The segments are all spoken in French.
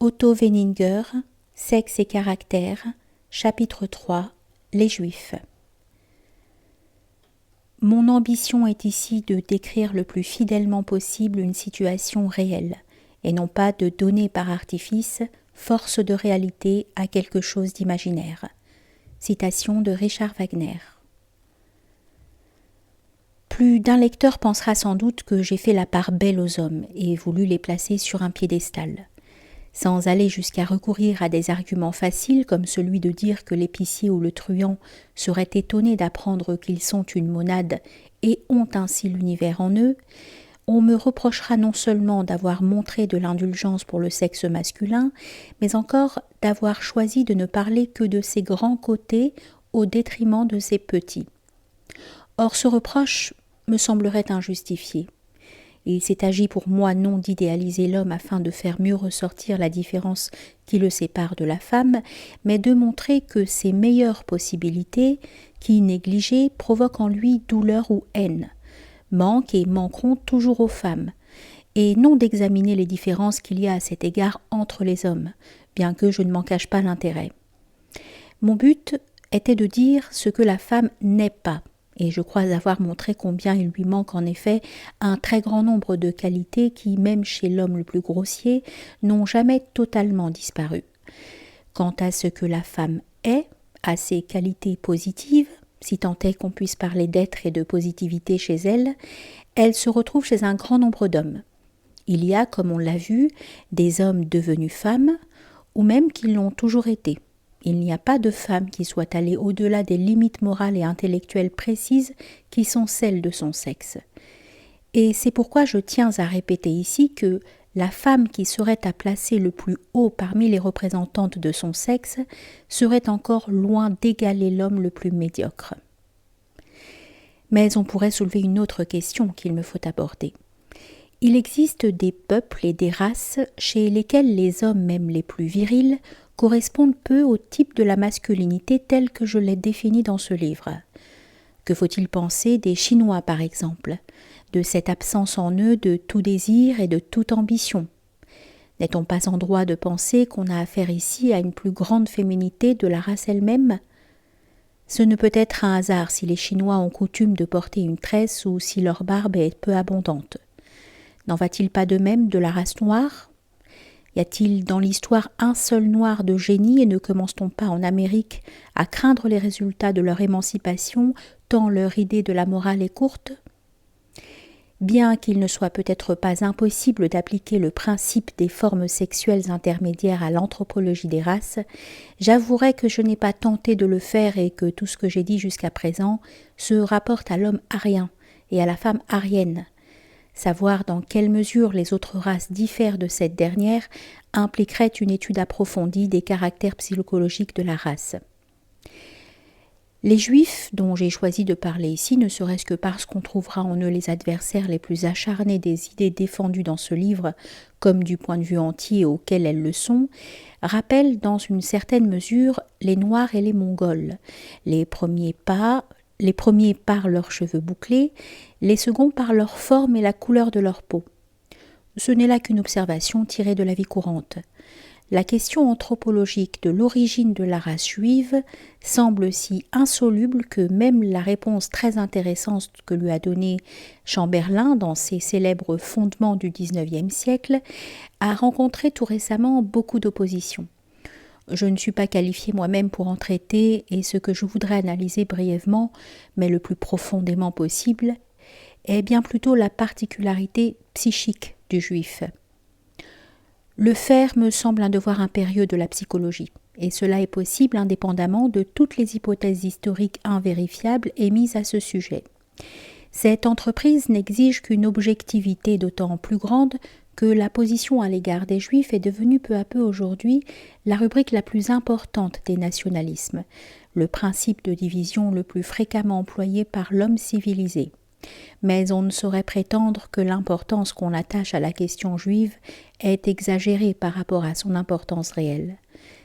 Otto Weininger, Sexe et caractère, chapitre 3, Les Juifs. Mon ambition est ici de décrire le plus fidèlement possible une situation réelle, et non pas de donner par artifice force de réalité à quelque chose d'imaginaire. Citation de Richard Wagner. Plus d'un lecteur pensera sans doute que j'ai fait la part belle aux hommes et voulu les placer sur un piédestal. Sans aller jusqu'à recourir à des arguments faciles comme celui de dire que l'épicier ou le truand seraient étonnés d'apprendre qu'ils sont une monade et ont ainsi l'univers en eux, on me reprochera non seulement d'avoir montré de l'indulgence pour le sexe masculin, mais encore d'avoir choisi de ne parler que de ses grands côtés au détriment de ses petits. Or ce reproche me semblerait injustifié. Il s'est agi pour moi non d'idéaliser l'homme afin de faire mieux ressortir la différence qui le sépare de la femme, mais de montrer que ses meilleures possibilités, qui négligées, provoquent en lui douleur ou haine, manquent et manqueront toujours aux femmes, et non d'examiner les différences qu'il y a à cet égard entre les hommes, bien que je ne m'en cache pas l'intérêt. Mon but était de dire ce que la femme n'est pas, et je crois avoir montré combien il lui manque en effet un très grand nombre de qualités qui, même chez l'homme le plus grossier, n'ont jamais totalement disparu. Quant à ce que la femme est, à ses qualités positives, si tant est qu'on puisse parler d'être et de positivité chez elle, elle se retrouve chez un grand nombre d'hommes. Il y a, comme on l'a vu, des hommes devenus femmes, ou même qui l'ont toujours été. Il n'y a pas de femme qui soit allée au-delà des limites morales et intellectuelles précises qui sont celles de son sexe. Et c'est pourquoi je tiens à répéter ici que la femme qui serait à placer le plus haut parmi les représentantes de son sexe serait encore loin d'égaler l'homme le plus médiocre. Mais on pourrait soulever une autre question qu'il me faut aborder. Il existe des peuples et des races chez lesquels les hommes, même les plus virils, correspondent peu au type de la masculinité tel que je l'ai défini dans ce livre. Que faut-il penser des Chinois, par exemple, de cette absence en eux de tout désir et de toute ambition? N'est-on pas en droit de penser qu'on a affaire ici à une plus grande féminité de la race elle-même? Ce ne peut être un hasard si les Chinois ont coutume de porter une tresse ou si leur barbe est peu abondante. N'en va-t-il pas de même de la race noire? Y a-t-il dans l'histoire un seul noir de génie et ne commence-t-on pas en Amérique à craindre les résultats de leur émancipation tant leur idée de la morale est courte? Bien qu'il ne soit peut-être pas impossible d'appliquer le principe des formes sexuelles intermédiaires à l'anthropologie des races, j'avouerai que je n'ai pas tenté de le faire et que tout ce que j'ai dit jusqu'à présent se rapporte à l'homme arien et à la femme aryenne. Savoir dans quelle mesure les autres races diffèrent de cette dernière impliquerait une étude approfondie des caractères psychologiques de la race. Les Juifs, dont j'ai choisi de parler ici, ne serait-ce que parce qu'on trouvera en eux les adversaires les plus acharnés des idées défendues dans ce livre, comme du point de vue entier auquel elles le sont, rappellent dans une certaine mesure les Noirs et les Mongols. Les premiers par leurs cheveux bouclés, les seconds par leur forme et la couleur de leur peau. Ce n'est là qu'une observation tirée de la vie courante. La question anthropologique de l'origine de la race juive semble si insoluble que même la réponse très intéressante que lui a donnée Chamberlain dans ses célèbres Fondements du XIXe siècle a rencontré tout récemment beaucoup d'opposition. Je ne suis pas qualifiée moi-même pour en traiter et ce que je voudrais analyser brièvement, mais le plus profondément possible, est bien plutôt la particularité psychique du juif. Le faire me semble un devoir impérieux de la psychologie, et cela est possible indépendamment de toutes les hypothèses historiques invérifiables émises à ce sujet. Cette entreprise n'exige qu'une objectivité d'autant plus grande que la position à l'égard des Juifs est devenue peu à peu aujourd'hui la rubrique la plus importante des nationalismes, le principe de division le plus fréquemment employé par l'homme civilisé. Mais on ne saurait prétendre que l'importance qu'on attache à la question juive est exagérée par rapport à son importance réelle.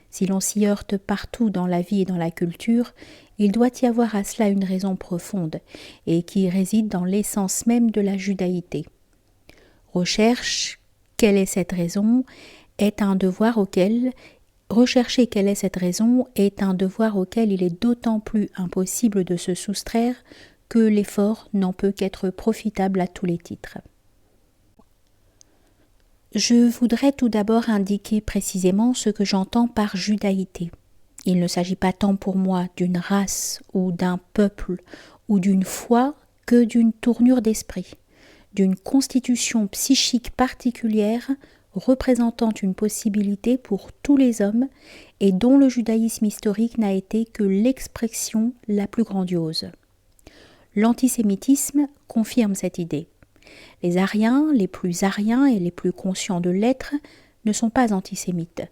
Si l'on s'y heurte partout dans la vie et dans la culture, il doit y avoir à cela une raison profonde, et qui réside dans l'essence même de la judaïté. Recherche, quelle est cette raison? est un devoir auquel rechercher quelle est cette raison est un devoir auquel il est d'autant plus impossible de se soustraire que l'effort n'en peut qu'être profitable à tous les titres. Je voudrais tout d'abord indiquer précisément ce que j'entends par judaïté. Il ne s'agit pas tant pour moi d'une race ou d'un peuple ou d'une foi que d'une tournure d'esprit, d'une constitution psychique particulière représentant une possibilité pour tous les hommes et dont le judaïsme historique n'a été que l'expression la plus grandiose. L'antisémitisme confirme cette idée. Les Aryens, les plus aryens et les plus conscients de l'être, ne sont pas antisémites.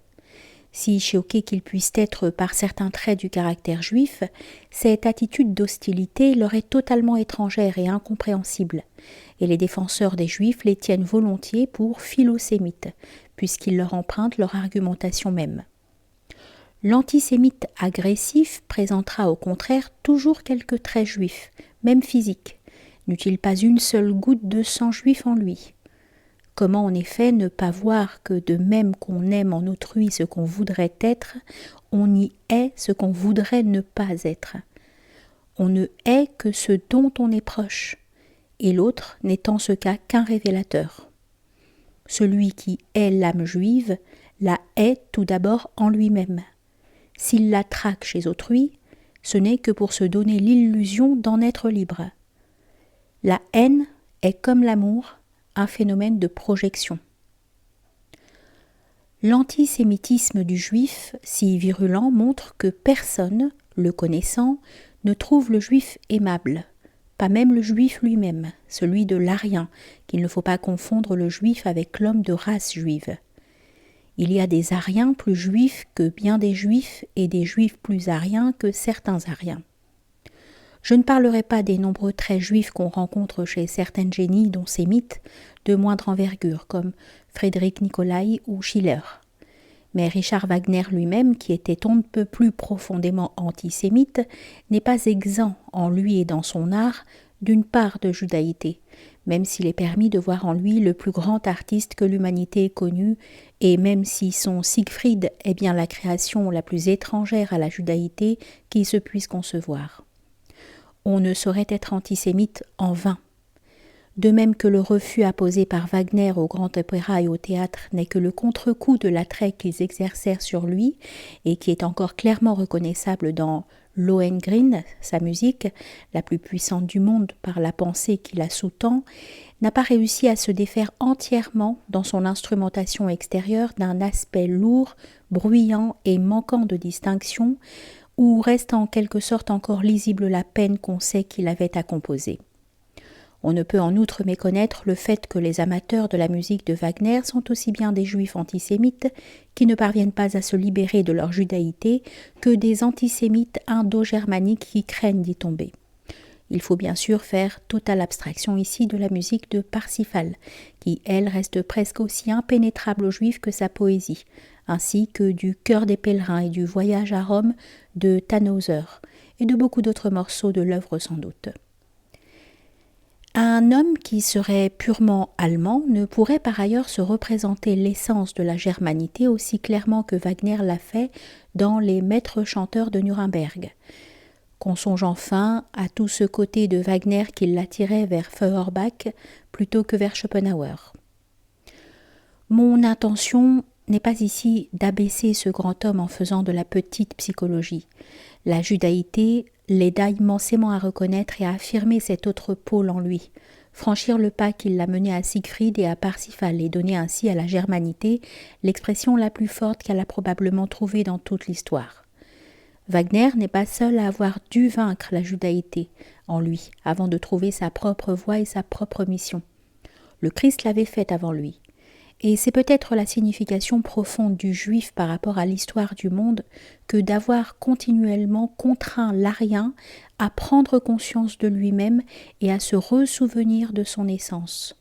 Si choqués qu'ils puissent être par certains traits du caractère juif, cette attitude d'hostilité leur est totalement étrangère et incompréhensible, et les défenseurs des Juifs les tiennent volontiers pour philosémites, puisqu'ils leur empruntent leur argumentation même. L'antisémite agressif présentera au contraire toujours quelques traits juifs, même physiques. N'eut-il pas une seule goutte de sang juif en lui ? Comment en effet ne pas voir que de même qu'on aime en autrui ce qu'on voudrait être, on y hait ce qu'on voudrait ne pas être. On ne hait que ce dont on est proche, et l'autre n'est en ce cas qu'un révélateur. Celui qui hait l'âme juive la hait tout d'abord en lui-même. S'il la traque chez autrui, ce n'est que pour se donner l'illusion d'en être libre. La haine est comme l'amour, un phénomène de projection. L'antisémitisme du juif, si virulent, montre que personne, le connaissant, ne trouve le juif aimable, pas même le juif lui-même, celui de l'Arien, qu'il ne faut pas confondre le juif avec l'homme de race juive. Il y a des Ariens plus juifs que bien des juifs et des juifs plus ariens que certains Ariens. Je ne parlerai pas des nombreux traits juifs qu'on rencontre chez certaines génies dont ces mythes de moindre envergure, comme Frédéric Nicolai ou Schiller. Mais Richard Wagner lui-même, qui était on ne peut plus profondément antisémite, n'est pas exempt en lui et dans son art d'une part de judaïté, même s'il est permis de voir en lui le plus grand artiste que l'humanité ait connu, et même si son Siegfried est bien la création la plus étrangère à la judaïté qui se puisse concevoir. On ne saurait être antisémite en vain. De même que le refus apposé par Wagner au Grand Opéra et au théâtre n'est que le contre-coup de l'attrait qu'ils exercèrent sur lui et qui est encore clairement reconnaissable dans Lohengrin, sa musique, la plus puissante du monde par la pensée qui la sous-tend, n'a pas réussi à se défaire entièrement dans son instrumentation extérieure d'un aspect lourd, bruyant et manquant de distinction, où reste en quelque sorte encore lisible la peine qu'on sait qu'il avait à composer. On ne peut en outre méconnaître le fait que les amateurs de la musique de Wagner sont aussi bien des juifs antisémites qui ne parviennent pas à se libérer de leur judaïté que des antisémites indo-germaniques qui craignent d'y tomber. Il faut bien sûr faire totale abstraction ici de la musique de Parsifal, qui, elle, reste presque aussi impénétrable aux juifs que sa poésie, ainsi que du Chœur des pèlerins et du Voyage à Rome de Tannhäuser, et de beaucoup d'autres morceaux de l'œuvre sans doute. Un homme qui serait purement allemand ne pourrait par ailleurs se représenter l'essence de la germanité aussi clairement que Wagner l'a fait dans Les Maîtres chanteurs de Nuremberg. Qu'on songe enfin à tout ce côté de Wagner qui l'attirait vers Feuerbach plutôt que vers Schopenhauer. Mon intention n'est pas ici d'abaisser ce grand homme en faisant de la petite psychologie. La judaïté l'aida immensément à reconnaître et à affirmer cet autre pôle en lui, franchir le pas qui l'a mené à Siegfried et à Parsifal et donner ainsi à la germanité l'expression la plus forte qu'elle a probablement trouvée dans toute l'histoire. Wagner n'est pas seul à avoir dû vaincre la judaïté en lui avant de trouver sa propre voie et sa propre mission. Le Christ l'avait fait avant lui. Et c'est peut-être la signification profonde du juif par rapport à l'histoire du monde que d'avoir continuellement contraint l'Arien à prendre conscience de lui-même et à se ressouvenir de son essence.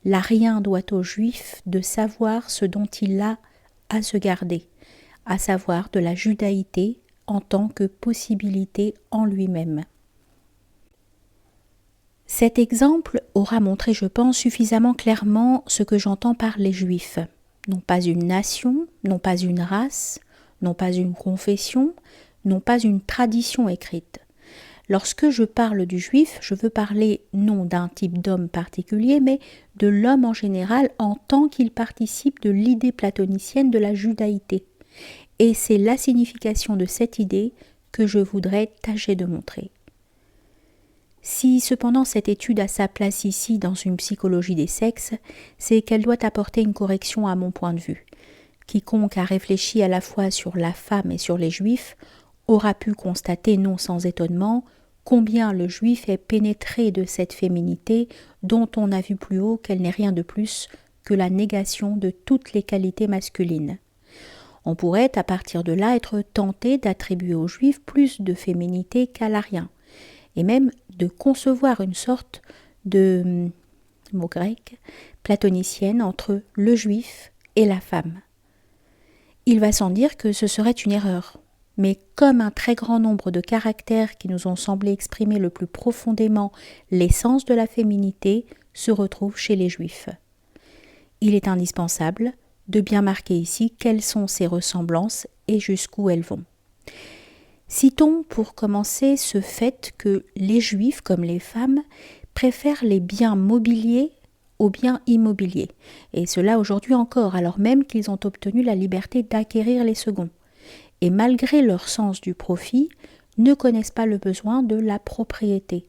L'Arien doit au juif de savoir ce dont il a à se garder, à savoir de la judaïté en tant que possibilité en lui-même. Cet exemple aura montré, je pense, suffisamment clairement ce que j'entends par les Juifs. non pas une nation, non pas une race, non pas une confession, non pas une tradition écrite. Lorsque je parle du juif, je veux parler non d'un type d'homme particulier, mais de l'homme en général en tant qu'il participe de l'idée platonicienne de la judaïté. Et c'est la signification de cette idée que je voudrais tâcher de montrer. Si cependant cette étude a sa place ici dans une psychologie des sexes, c'est qu'elle doit apporter une correction à mon point de vue. Quiconque a réfléchi à la fois sur la femme et sur les juifs aura pu constater, non sans étonnement, combien le juif est pénétré de cette féminité dont on a vu plus haut qu'elle n'est rien de plus que la négation de toutes les qualités masculines. On pourrait à partir de là être tenté d'attribuer aux juifs plus de féminité qu'à l'arien, et même de concevoir une sorte de mot grec platonicienne entre le juif et la femme. Il va sans dire que ce serait une erreur. Mais comme un très grand nombre de caractères qui nous ont semblé exprimer le plus profondément l'essence de la féminité se retrouvent chez les Juifs. Il est indispensable de bien marquer ici quelles sont ces ressemblances et jusqu'où elles vont. Citons pour commencer ce fait que les Juifs, comme les femmes, préfèrent les biens mobiliers aux biens immobiliers, et cela aujourd'hui encore, alors même qu'ils ont obtenu la liberté d'acquérir les seconds. Et malgré leur sens du profit, ne connaissent pas le besoin de la propriété,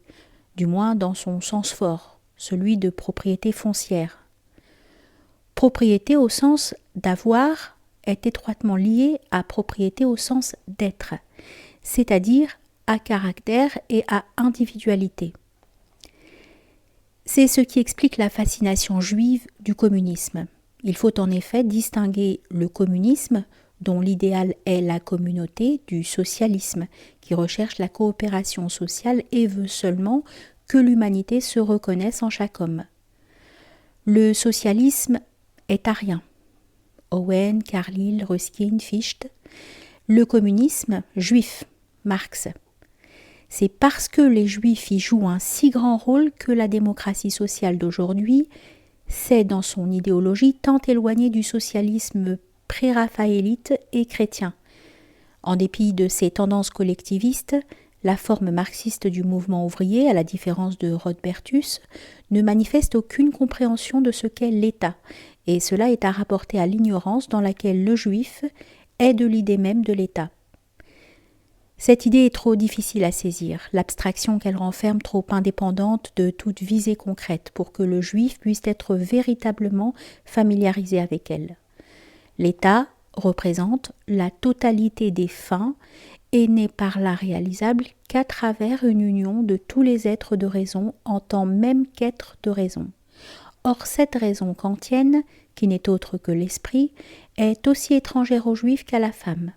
du moins dans son sens fort, celui de propriété foncière. Propriété au sens d'avoir est étroitement liée à propriété au sens d'être, c'est-à-dire à caractère et à individualité. C'est ce qui explique la fascination juive du communisme. Il faut en effet distinguer le communisme, dont l'idéal est la communauté, du socialisme, qui recherche la coopération sociale et veut seulement que l'humanité se reconnaisse en chaque homme. Le socialisme est arien. Owen, Carlyle, Ruskin, Fichte. Le communisme, juif, Marx. C'est parce que les juifs y jouent un si grand rôle que la démocratie sociale d'aujourd'hui s'est, dans son idéologie, tant éloignée du socialisme pré-raphaélite et chrétien. En dépit de ces tendances collectivistes, la forme marxiste du mouvement ouvrier, à la différence de Rodbertus, ne manifeste aucune compréhension de ce qu'est l'État, et cela est à rapporter à l'ignorance dans laquelle le juif est de l'idée même de l'État. Cette idée est trop difficile à saisir, l'abstraction qu'elle renferme trop indépendante de toute visée concrète pour que le juif puisse être véritablement familiarisé avec elle. L'État représente la totalité des fins et n'est par là réalisable qu'à travers une union de tous les êtres de raison en tant même qu'être de raison. Or cette raison kantienne, qui n'est autre que l'esprit, est aussi étrangère aux Juifs qu'à la femme.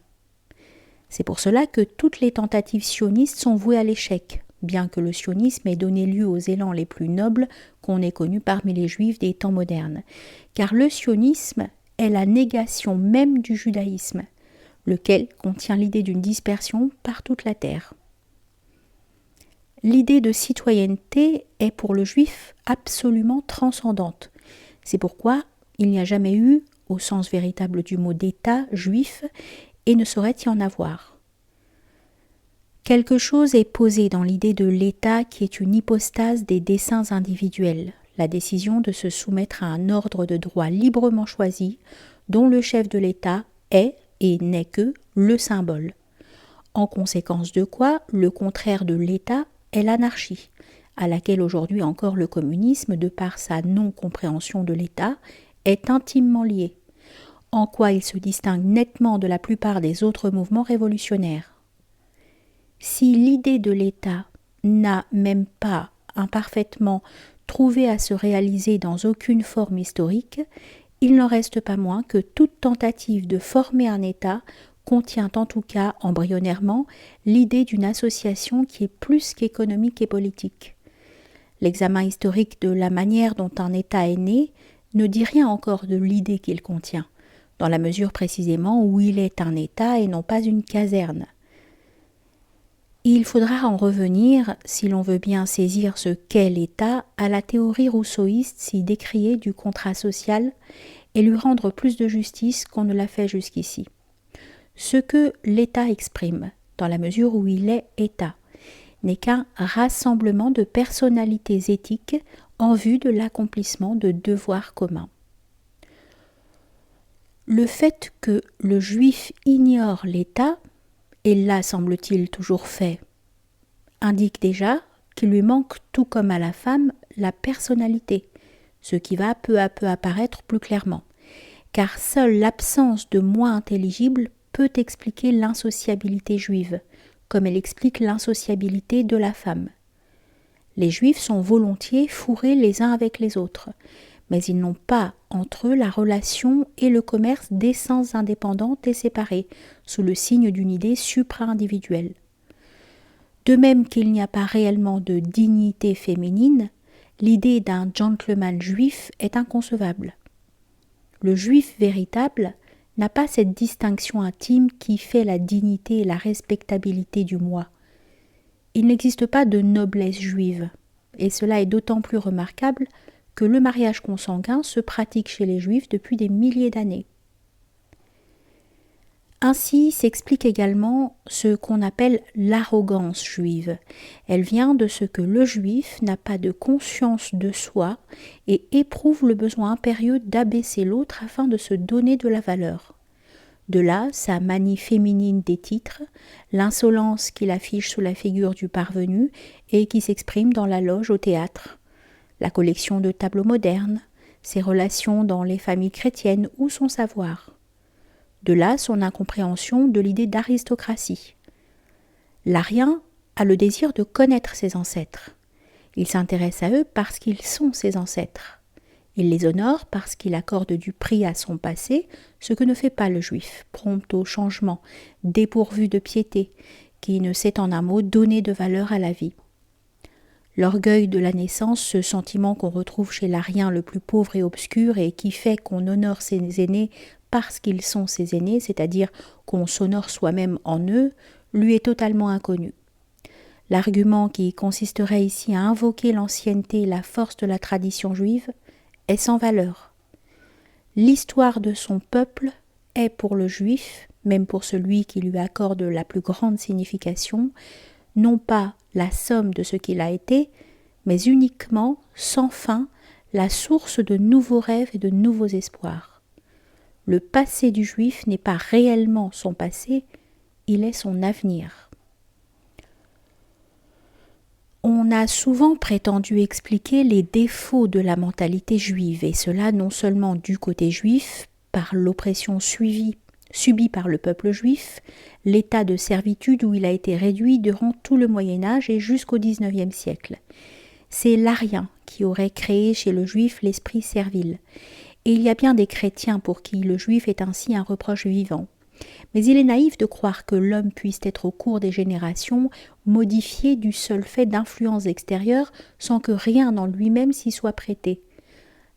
C'est pour cela que toutes les tentatives sionistes sont vouées à l'échec, bien que le sionisme ait donné lieu aux élans les plus nobles qu'on ait connus parmi les Juifs des temps modernes, car le sionisme est la négation même du judaïsme, lequel contient l'idée d'une dispersion par toute la terre. L'idée de citoyenneté est pour le juif absolument transcendante. C'est pourquoi il n'y a jamais eu, au sens véritable du mot d'État juif, et ne saurait y en avoir. Quelque chose est posé dans l'idée de l'État qui est une hypostase des desseins individuels, la décision de se soumettre à un ordre de droit librement choisi, dont le chef de l'État est et n'est que le symbole. En conséquence de quoi, le contraire de l'État est l'anarchie, à laquelle aujourd'hui encore le communisme, de par sa non-compréhension de l'État, est intimement lié, en quoi il se distingue nettement de la plupart des autres mouvements révolutionnaires. Si l'idée de l'État n'a même pas imparfaitement trouvé à se réaliser dans aucune forme historique, il n'en reste pas moins que toute tentative de former un État contient en tout cas embryonnairement l'idée d'une association qui est plus qu'économique et politique. L'examen historique de la manière dont un État est né ne dit rien encore de l'idée qu'il contient, dans la mesure précisément où il est un État et non pas une caserne. Il faudra en revenir, si l'on veut bien saisir ce qu'est l'État, à la théorie rousseauiste si décriée du contrat social et lui rendre plus de justice qu'on ne l'a fait jusqu'ici. Ce que l'État exprime, dans la mesure où il est État, n'est qu'un rassemblement de personnalités éthiques en vue de l'accomplissement de devoirs communs. Le fait que le juif ignore l'État, et l'a semble-t-il toujours fait, indique déjà qu'il lui manque, tout comme à la femme, la personnalité, ce qui va peu à peu apparaître plus clairement, car seule l'absence de moi intelligible peut expliquer l'insociabilité juive, comme elle explique l'insociabilité de la femme. Les juifs sont volontiers fourrés les uns avec les autres, mais ils n'ont pas entre eux la relation et le commerce d'essences indépendantes et séparées, sous le signe d'une idée supra-individuelle. De même qu'il n'y a pas réellement de dignité féminine, l'idée d'un gentleman juif est inconcevable. Le juif véritable n'a pas cette distinction intime qui fait la dignité et la respectabilité du moi. Il n'existe pas de noblesse juive, et cela est d'autant plus remarquable que le mariage consanguin se pratique chez les juifs depuis des milliers d'années. Ainsi s'explique également ce qu'on appelle l'arrogance juive. Elle vient de ce que le juif n'a pas de conscience de soi et éprouve le besoin impérieux d'abaisser l'autre afin de se donner de la valeur. De là sa manie féminine des titres, l'insolence qu'il affiche sous la figure du parvenu et qui s'exprime dans la loge au théâtre, la collection de tableaux modernes, ses relations dans les familles chrétiennes ou son savoir. De là son incompréhension de l'idée d'aristocratie. L'Arien a le désir de connaître ses ancêtres. Il s'intéresse à eux parce qu'ils sont ses ancêtres. Il les honore parce qu'il accorde du prix à son passé, ce que ne fait pas le juif, prompt au changement, dépourvu de piété, qui ne sait en un mot donner de valeur à la vie. L'orgueil de la naissance, ce sentiment qu'on retrouve chez l'Arien le plus pauvre et obscur et qui fait qu'on honore ses aînés parce qu'ils sont ses aînés, c'est-à-dire qu'on s'honore soi-même en eux, lui est totalement inconnu. L'argument qui consisterait ici à invoquer l'ancienneté et la force de la tradition juive est sans valeur. L'histoire de son peuple est pour le juif, même pour celui qui lui accorde la plus grande signification, non pas la somme de ce qu'il a été, mais uniquement, sans fin, la source de nouveaux rêves et de nouveaux espoirs. Le passé du juif n'est pas réellement son passé, il est son avenir. On a souvent prétendu expliquer les défauts de la mentalité juive, et cela non seulement du côté juif, par l'oppression subie par le peuple juif, l'état de servitude où il a été réduit durant tout le Moyen-Âge et jusqu'au XIXe siècle. C'est l'Arien qui aurait créé chez le juif l'esprit servile. Et il y a bien des chrétiens pour qui le juif est ainsi un reproche vivant. Mais il est naïf de croire que l'homme puisse être au cours des générations modifié du seul fait d'influences extérieures sans que rien en lui-même s'y soit prêté.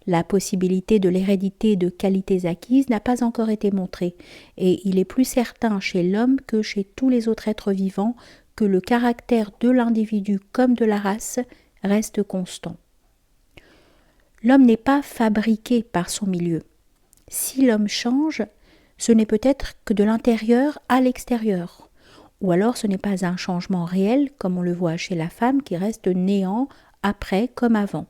La possibilité de l'hérédité de qualités acquises n'a pas encore été montrée, et il est plus certain chez l'homme que chez tous les autres êtres vivants que le caractère de l'individu comme de la race reste constant. L'homme n'est pas fabriqué par son milieu. Si l'homme change, ce n'est peut-être que de l'intérieur à l'extérieur. Ou alors ce n'est pas un changement réel, comme on le voit chez la femme qui reste néant après comme avant.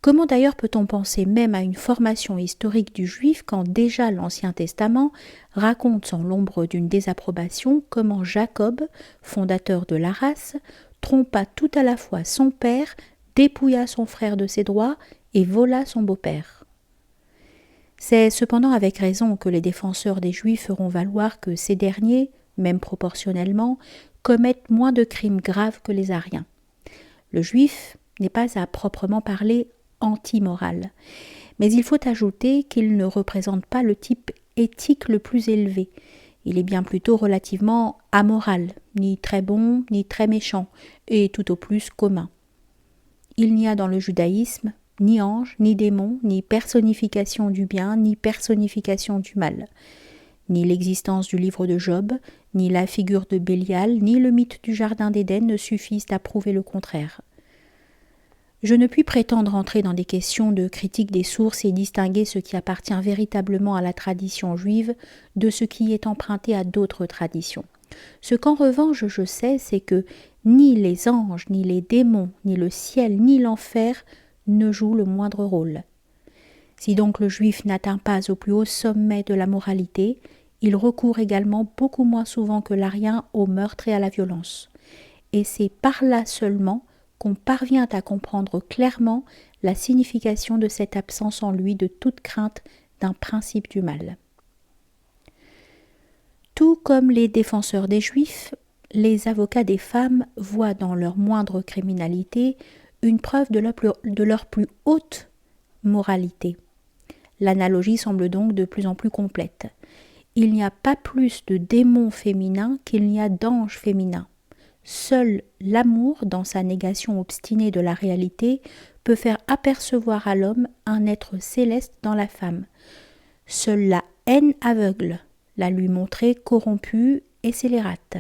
Comment d'ailleurs peut-on penser même à une formation historique du juif quand déjà l'Ancien Testament raconte sans l'ombre d'une désapprobation comment Jacob, fondateur de la race, trompa tout à la fois son père, dépouilla son frère de ses droits et vola son beau-père. C'est cependant avec raison que les défenseurs des Juifs feront valoir que ces derniers, même proportionnellement, commettent moins de crimes graves que les Ariens. Le Juif n'est pas à proprement parler anti-moral, mais il faut ajouter qu'il ne représente pas le type éthique le plus élevé. Il est bien plutôt relativement amoral, ni très bon, ni très méchant, et tout au plus commun. Il n'y a dans le judaïsme ni ange, ni démon, ni personnification du bien, ni personnification du mal. Ni l'existence du livre de Job, ni la figure de Bélial, ni le mythe du jardin d'Éden ne suffisent à prouver le contraire. Je ne puis prétendre entrer dans des questions de critique des sources et distinguer ce qui appartient véritablement à la tradition juive de ce qui est emprunté à d'autres traditions. Ce qu'en revanche je sais, c'est que ni les anges, ni les démons, ni le ciel, ni l'enfer ne jouent le moindre rôle. Si donc le juif n'atteint pas au plus haut sommet de la moralité, il recourt également beaucoup moins souvent que l'arien au meurtre et à la violence. Et c'est par là seulement qu'on parvient à comprendre clairement la signification de cette absence en lui de toute crainte d'un principe du mal. Tout comme les défenseurs des Juifs, les avocats des femmes voient dans leur moindre criminalité une preuve de leur plus haute moralité. L'analogie semble donc de plus en plus complète. Il n'y a pas plus de démons féminins qu'il n'y a d'anges féminins. Seul l'amour, dans sa négation obstinée de la réalité, peut faire apercevoir à l'homme un être céleste dans la femme. Seule la haine aveugle la lui montrer corrompue et scélérate.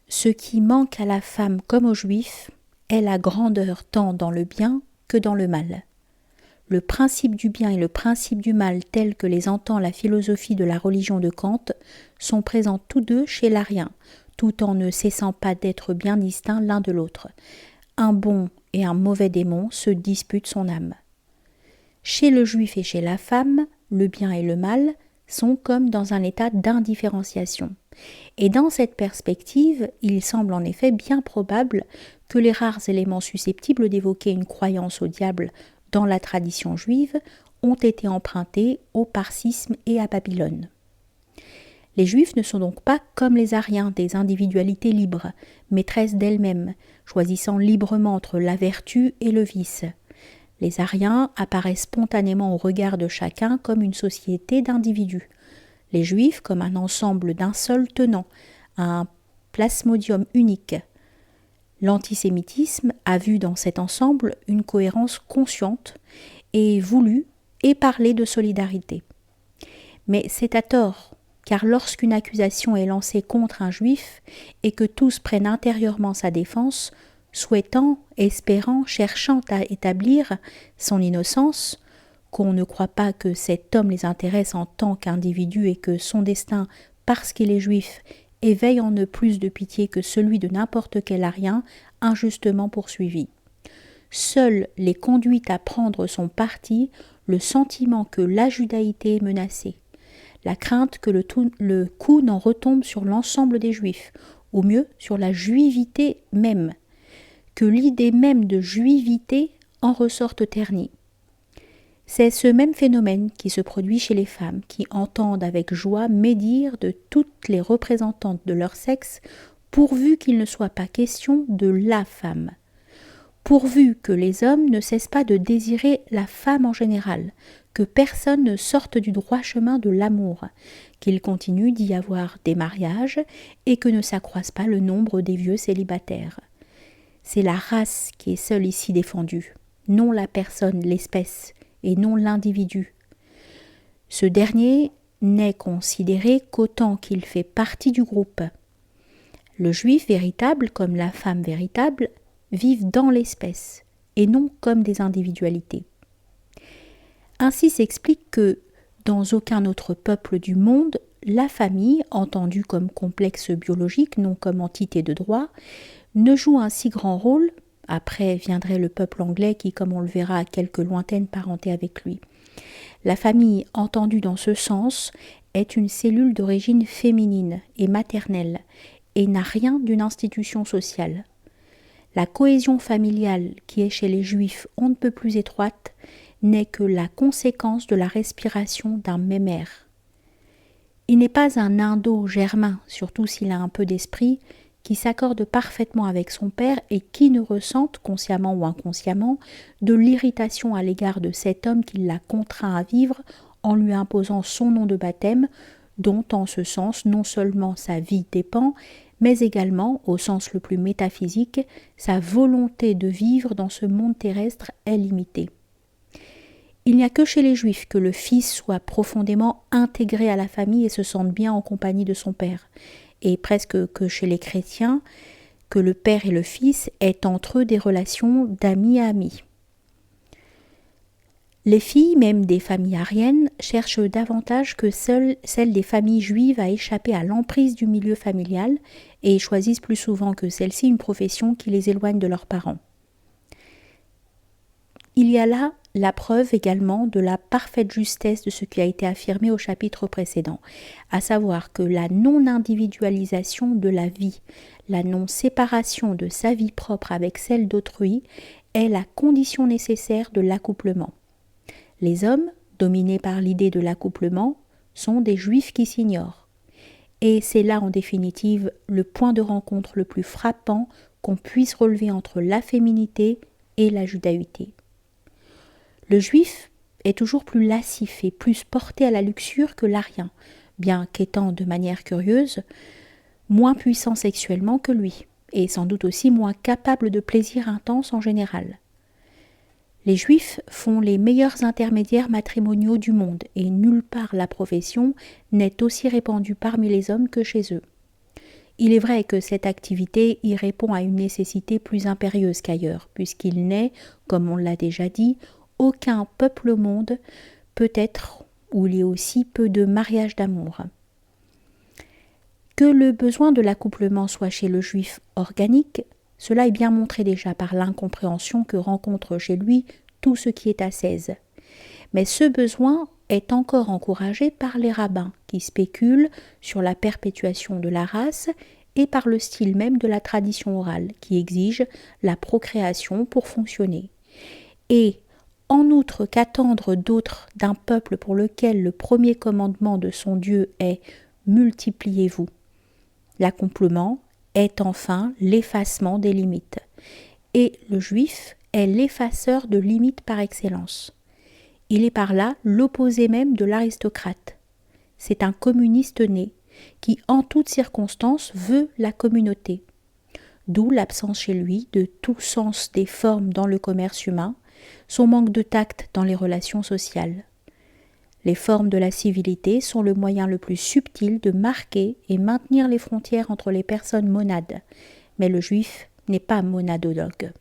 Ce qui manque à la femme comme aux juifs est la grandeur tant dans le bien que dans le mal. Le principe du bien et le principe du mal tels que les entend la philosophie de la religion de Kant sont présents tous deux chez l'arien, tout en ne cessant pas d'être bien distincts l'un de l'autre. Un bon et un mauvais démon se disputent son âme. Chez le juif et chez la femme, le bien et le mal sont comme dans un état d'indifférenciation. Et dans cette perspective, il semble en effet bien probable que les rares éléments susceptibles d'évoquer une croyance au diable dans la tradition juive ont été empruntés au parsisme et à Babylone. Les Juifs ne sont donc pas comme les Ariens des individualités libres, maîtresses d'elles-mêmes, choisissant librement entre la vertu et le vice. Les Ariens apparaissent spontanément au regard de chacun comme une société d'individus. Les Juifs comme un ensemble d'un seul tenant, un plasmodium unique. L'antisémitisme a vu dans cet ensemble une cohérence consciente et voulue et parlé de solidarité. Mais c'est à tort, car lorsqu'une accusation est lancée contre un juif et que tous prennent intérieurement sa défense, souhaitant, espérant, cherchant à établir son innocence, qu'on ne croit pas que cet homme les intéresse en tant qu'individu et que son destin, parce qu'il est juif, éveille en eux plus de pitié que celui de n'importe quel arien injustement poursuivi. Seul les conduit à prendre son parti le sentiment que la judaïté est menacée, la crainte que le coup n'en retombe sur l'ensemble des juifs, ou mieux sur la juivité même, que l'idée même de juivité en ressorte ternie. C'est ce même phénomène qui se produit chez les femmes, qui entendent avec joie médire de toutes les représentantes de leur sexe, pourvu qu'il ne soit pas question de la femme. Pourvu que les hommes ne cessent pas de désirer la femme en général, que personne ne sorte du droit chemin de l'amour, qu'il continue d'y avoir des mariages et que ne s'accroisse pas le nombre des vieux célibataires. C'est la race qui est seule ici défendue, non la personne, l'espèce, et non l'individu. Ce dernier n'est considéré qu'autant qu'il fait partie du groupe. Le juif véritable, comme la femme véritable, vivent dans l'espèce, et non comme des individualités. Ainsi s'explique que, dans aucun autre peuple du monde, la famille, entendue comme complexe biologique, non comme entité de droit, ne joue un si grand rôle. Après viendrait le peuple anglais qui, comme on le verra, a quelques lointaines parentés avec lui. La famille, entendue dans ce sens, est une cellule d'origine féminine et maternelle, et n'a rien d'une institution sociale. La cohésion familiale, qui est chez les Juifs on ne peut plus étroite, n'est que la conséquence de la respiration d'un même air. Il n'est pas un indo-germain, surtout s'il a un peu d'esprit, qui s'accorde parfaitement avec son père et qui ne ressente, consciemment ou inconsciemment, de l'irritation à l'égard de cet homme qui l'a contraint à vivre en lui imposant son nom de baptême, dont en ce sens non seulement sa vie dépend, mais également, au sens le plus métaphysique, sa volonté de vivre dans ce monde terrestre est limitée. Il n'y a que chez les Juifs que le fils soit profondément intégré à la famille et se sente bien en compagnie de son père, et presque que chez les chrétiens, que le père et le fils aient entre eux des relations d'amis à amis. Les filles, même des familles aryennes, cherchent davantage que celles des familles juives à échapper à l'emprise du milieu familial et choisissent plus souvent que celles-ci une profession qui les éloigne de leurs parents. Il y a là la preuve également de la parfaite justesse de ce qui a été affirmé au chapitre précédent, à savoir que la non-individualisation de la vie, la non-séparation de sa vie propre avec celle d'autrui est la condition nécessaire de l'accouplement. Les hommes, dominés par l'idée de l'accouplement, sont des juifs qui s'ignorent. Et c'est là en définitive le point de rencontre le plus frappant qu'on puisse relever entre la féminité et la judaïté. Le juif est toujours plus lascif et plus porté à la luxure que l'arien, bien qu'étant de manière curieuse, moins puissant sexuellement que lui, et sans doute aussi moins capable de plaisir intense en général. Les juifs font les meilleurs intermédiaires matrimoniaux du monde, et nulle part la profession n'est aussi répandue parmi les hommes que chez eux. Il est vrai que cette activité y répond à une nécessité plus impérieuse qu'ailleurs, puisqu'il n'est, comme on l'a déjà dit, aucun peuple au monde, peut-être où il y a aussi peu de mariages d'amour. Que le besoin de l'accouplement soit chez le juif organique, cela est bien montré déjà par l'incompréhension que rencontre chez lui tout ce qui est ascèse. Mais ce besoin est encore encouragé par les rabbins qui spéculent sur la perpétuation de la race et par le style même de la tradition orale qui exige la procréation pour fonctionner. Et en outre qu'attendre d'autre d'un peuple pour lequel le premier commandement de son Dieu est « multipliez-vous ». L'accouplement est enfin l'effacement des limites. Et le juif est l'effaceur de limites par excellence. Il est par là l'opposé même de l'aristocrate. C'est un communiste né qui, en toutes circonstances, veut la communauté. D'où l'absence chez lui de tout sens des formes dans le commerce humain, son manque de tact dans les relations sociales. Les formes de la civilité sont le moyen le plus subtil de marquer et maintenir les frontières entre les personnes monades, mais le juif n'est pas monadologue.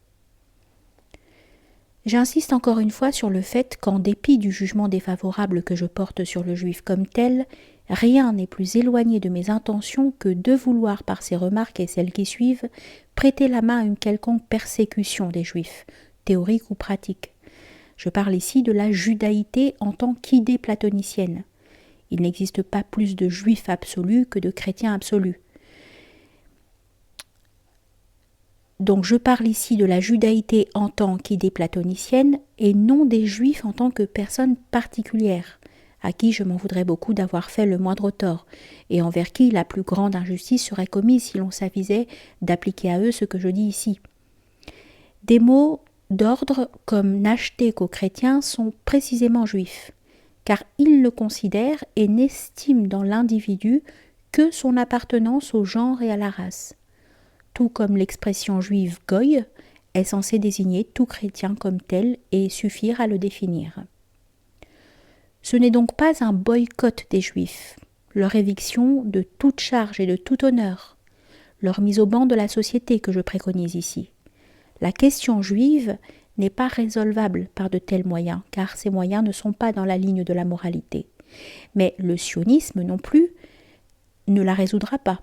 J'insiste encore une fois sur le fait qu'en dépit du jugement défavorable que je porte sur le juif comme tel, rien n'est plus éloigné de mes intentions que de vouloir par ces remarques et celles qui suivent prêter la main à une quelconque persécution des juifs, théorique ou pratique. Je parle ici de la judaïté en tant qu'idée platonicienne. Il n'existe pas plus de juifs absolus que de chrétiens absolus. Donc je parle ici de la judaïté en tant qu'idée platonicienne et non des juifs en tant que personnes particulières, à qui je m'en voudrais beaucoup d'avoir fait le moindre tort, et envers qui la plus grande injustice serait commise si l'on s'avisait d'appliquer à eux ce que je dis ici. Des mots d'ordre comme n'acheter qu'aux chrétiens sont précisément juifs, car ils le considèrent et n'estiment dans l'individu que son appartenance au genre et à la race. Tout comme l'expression juive goy est censée désigner tout chrétien comme tel et suffire à le définir. Ce n'est donc pas un boycott des juifs, leur éviction de toute charge et de tout honneur, leur mise au banc de la société que je préconise ici. La question juive n'est pas résolvable par de tels moyens, car ces moyens ne sont pas dans la ligne de la moralité. Mais le sionisme non plus ne la résoudra pas.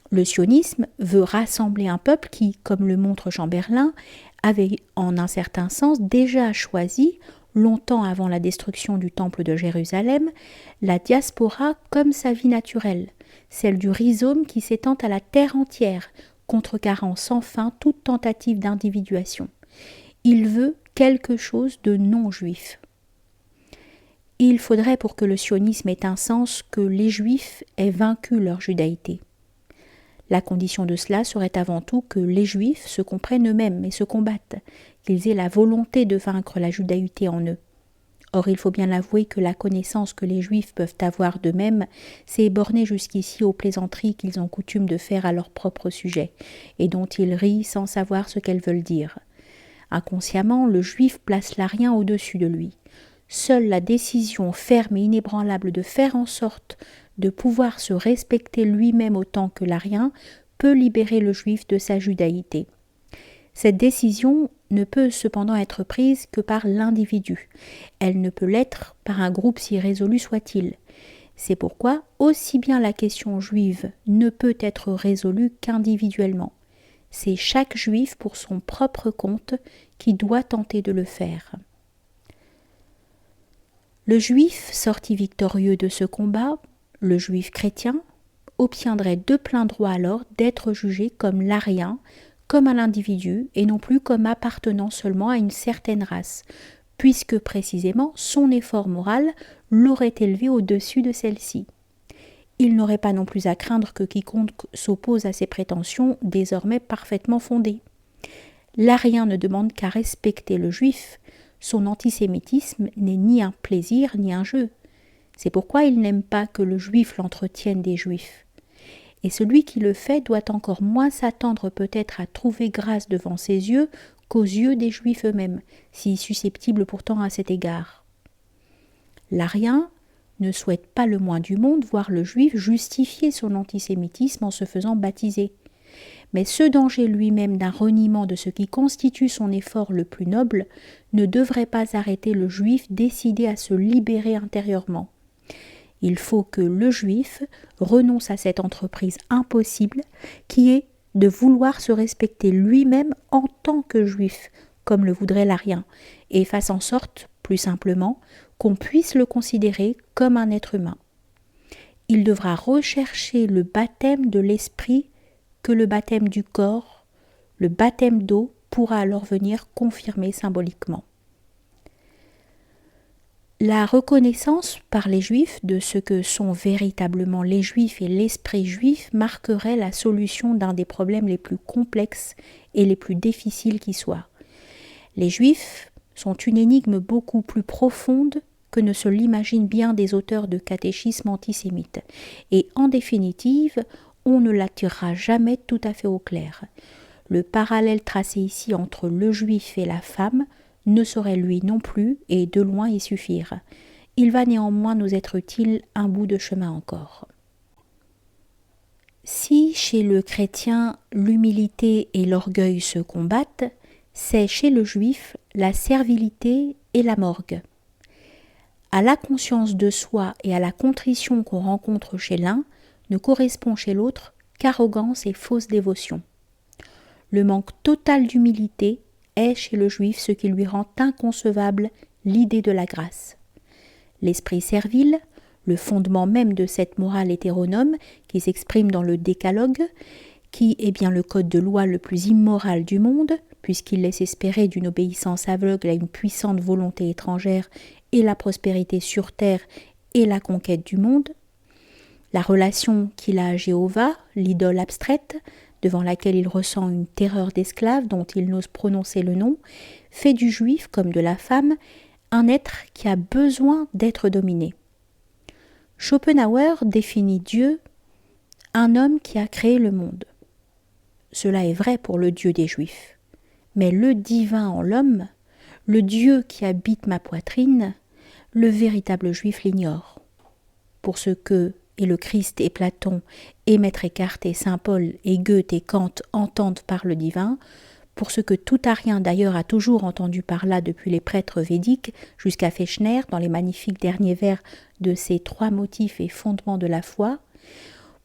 Le sionisme veut rassembler un peuple qui, comme le montre Chamberlain, avait en un certain sens déjà choisi, longtemps avant la destruction du temple de Jérusalem, la diaspora comme sa vie naturelle, celle du rhizome qui s'étend à la terre entière, contrecarrant sans fin toute tentative d'individuation. Il veut quelque chose de non-juif. Il faudrait pour que le sionisme ait un sens que les juifs aient vaincu leur judaïté. La condition de cela serait avant tout que les juifs se comprennent eux-mêmes et se combattent, qu'ils aient la volonté de vaincre la judaïté en eux. Or, il faut bien l'avouer que la connaissance que les juifs peuvent avoir d'eux-mêmes s'est bornée jusqu'ici aux plaisanteries qu'ils ont coutume de faire à leur propre sujet, et dont ils rient sans savoir ce qu'elles veulent dire. Inconsciemment, le juif place l'arien au-dessus de lui. Seule la décision ferme et inébranlable de faire en sorte de pouvoir se respecter lui-même autant que l'arien peut libérer le juif de sa judaïté. Cette décision ne peut cependant être prise que par l'individu. Elle ne peut l'être par un groupe si résolu soit-il. C'est pourquoi aussi bien la question juive ne peut être résolue qu'individuellement. C'est chaque juif pour son propre compte qui doit tenter de le faire. Le juif sorti victorieux de ce combat, le juif chrétien, obtiendrait de plein droit alors d'être jugé comme l'arien, comme un individu et non plus comme appartenant seulement à une certaine race, puisque précisément son effort moral l'aurait élevé au-dessus de celle-ci. Il n'aurait pas non plus à craindre que quiconque s'oppose à ses prétentions désormais parfaitement fondées. L'arien ne demande qu'à respecter le juif. Son antisémitisme n'est ni un plaisir ni un jeu. C'est pourquoi il n'aime pas que le juif l'entretienne des juifs. Et celui qui le fait doit encore moins s'attendre peut-être à trouver grâce devant ses yeux qu'aux yeux des juifs eux-mêmes, si susceptibles pourtant à cet égard. L'arien ne souhaite pas le moins du monde voir le juif justifier son antisémitisme en se faisant baptiser. Mais ce danger lui-même d'un reniement de ce qui constitue son effort le plus noble ne devrait pas arrêter le juif décidé à se libérer intérieurement. Il faut que le juif renonce à cette entreprise impossible qui est de vouloir se respecter lui-même en tant que juif, comme le voudrait l'arien, et fasse en sorte, plus simplement, qu'on puisse le considérer comme un être humain. Il devra rechercher le baptême de l'esprit que le baptême du corps, le baptême d'eau pourra alors venir confirmer symboliquement. La reconnaissance par les Juifs de ce que sont véritablement les Juifs et l'esprit juif marquerait la solution d'un des problèmes les plus complexes et les plus difficiles qui soient. Les Juifs sont une énigme beaucoup plus profonde que ne se l'imaginent bien des auteurs de catéchismes antisémites, et en définitive, on ne la tirera jamais tout à fait au clair. Le parallèle tracé ici entre le Juif et la femme ne saurait lui non plus, et de loin y suffire. Il va néanmoins nous être utile un bout de chemin encore. Si chez le chrétien l'humilité et l'orgueil se combattent, c'est chez le juif la servilité et la morgue. À la conscience de soi et à la contrition qu'on rencontre chez l'un ne correspond chez l'autre qu'arrogance et fausse dévotion. Le manque total d'humilité est chez le juif ce qui lui rend inconcevable l'idée de la grâce. L'esprit servile, le fondement même de cette morale hétéronome qui s'exprime dans le décalogue, qui est bien le code de loi le plus immoral du monde, puisqu'il laisse espérer d'une obéissance aveugle à une puissante volonté étrangère et la prospérité sur terre et la conquête du monde, la relation qu'il a à Jéhovah, l'idole abstraite, devant laquelle il ressent une terreur d'esclave dont il n'ose prononcer le nom, fait du juif, comme de la femme, un être qui a besoin d'être dominé. Schopenhauer définit Dieu, un homme qui a créé le monde. Cela est vrai pour le Dieu des Juifs. Mais le divin en l'homme, le Dieu qui habite ma poitrine, le véritable Juif l'ignore. Pour ce que et le Christ et Platon et Maître Eckhart et Saint Paul et Goethe et Kant entendent par le divin, pour ce que tout arien d'ailleurs a toujours entendu par là depuis les prêtres védiques jusqu'à Fechner dans les magnifiques derniers vers de ces 3 motifs et fondements de la foi,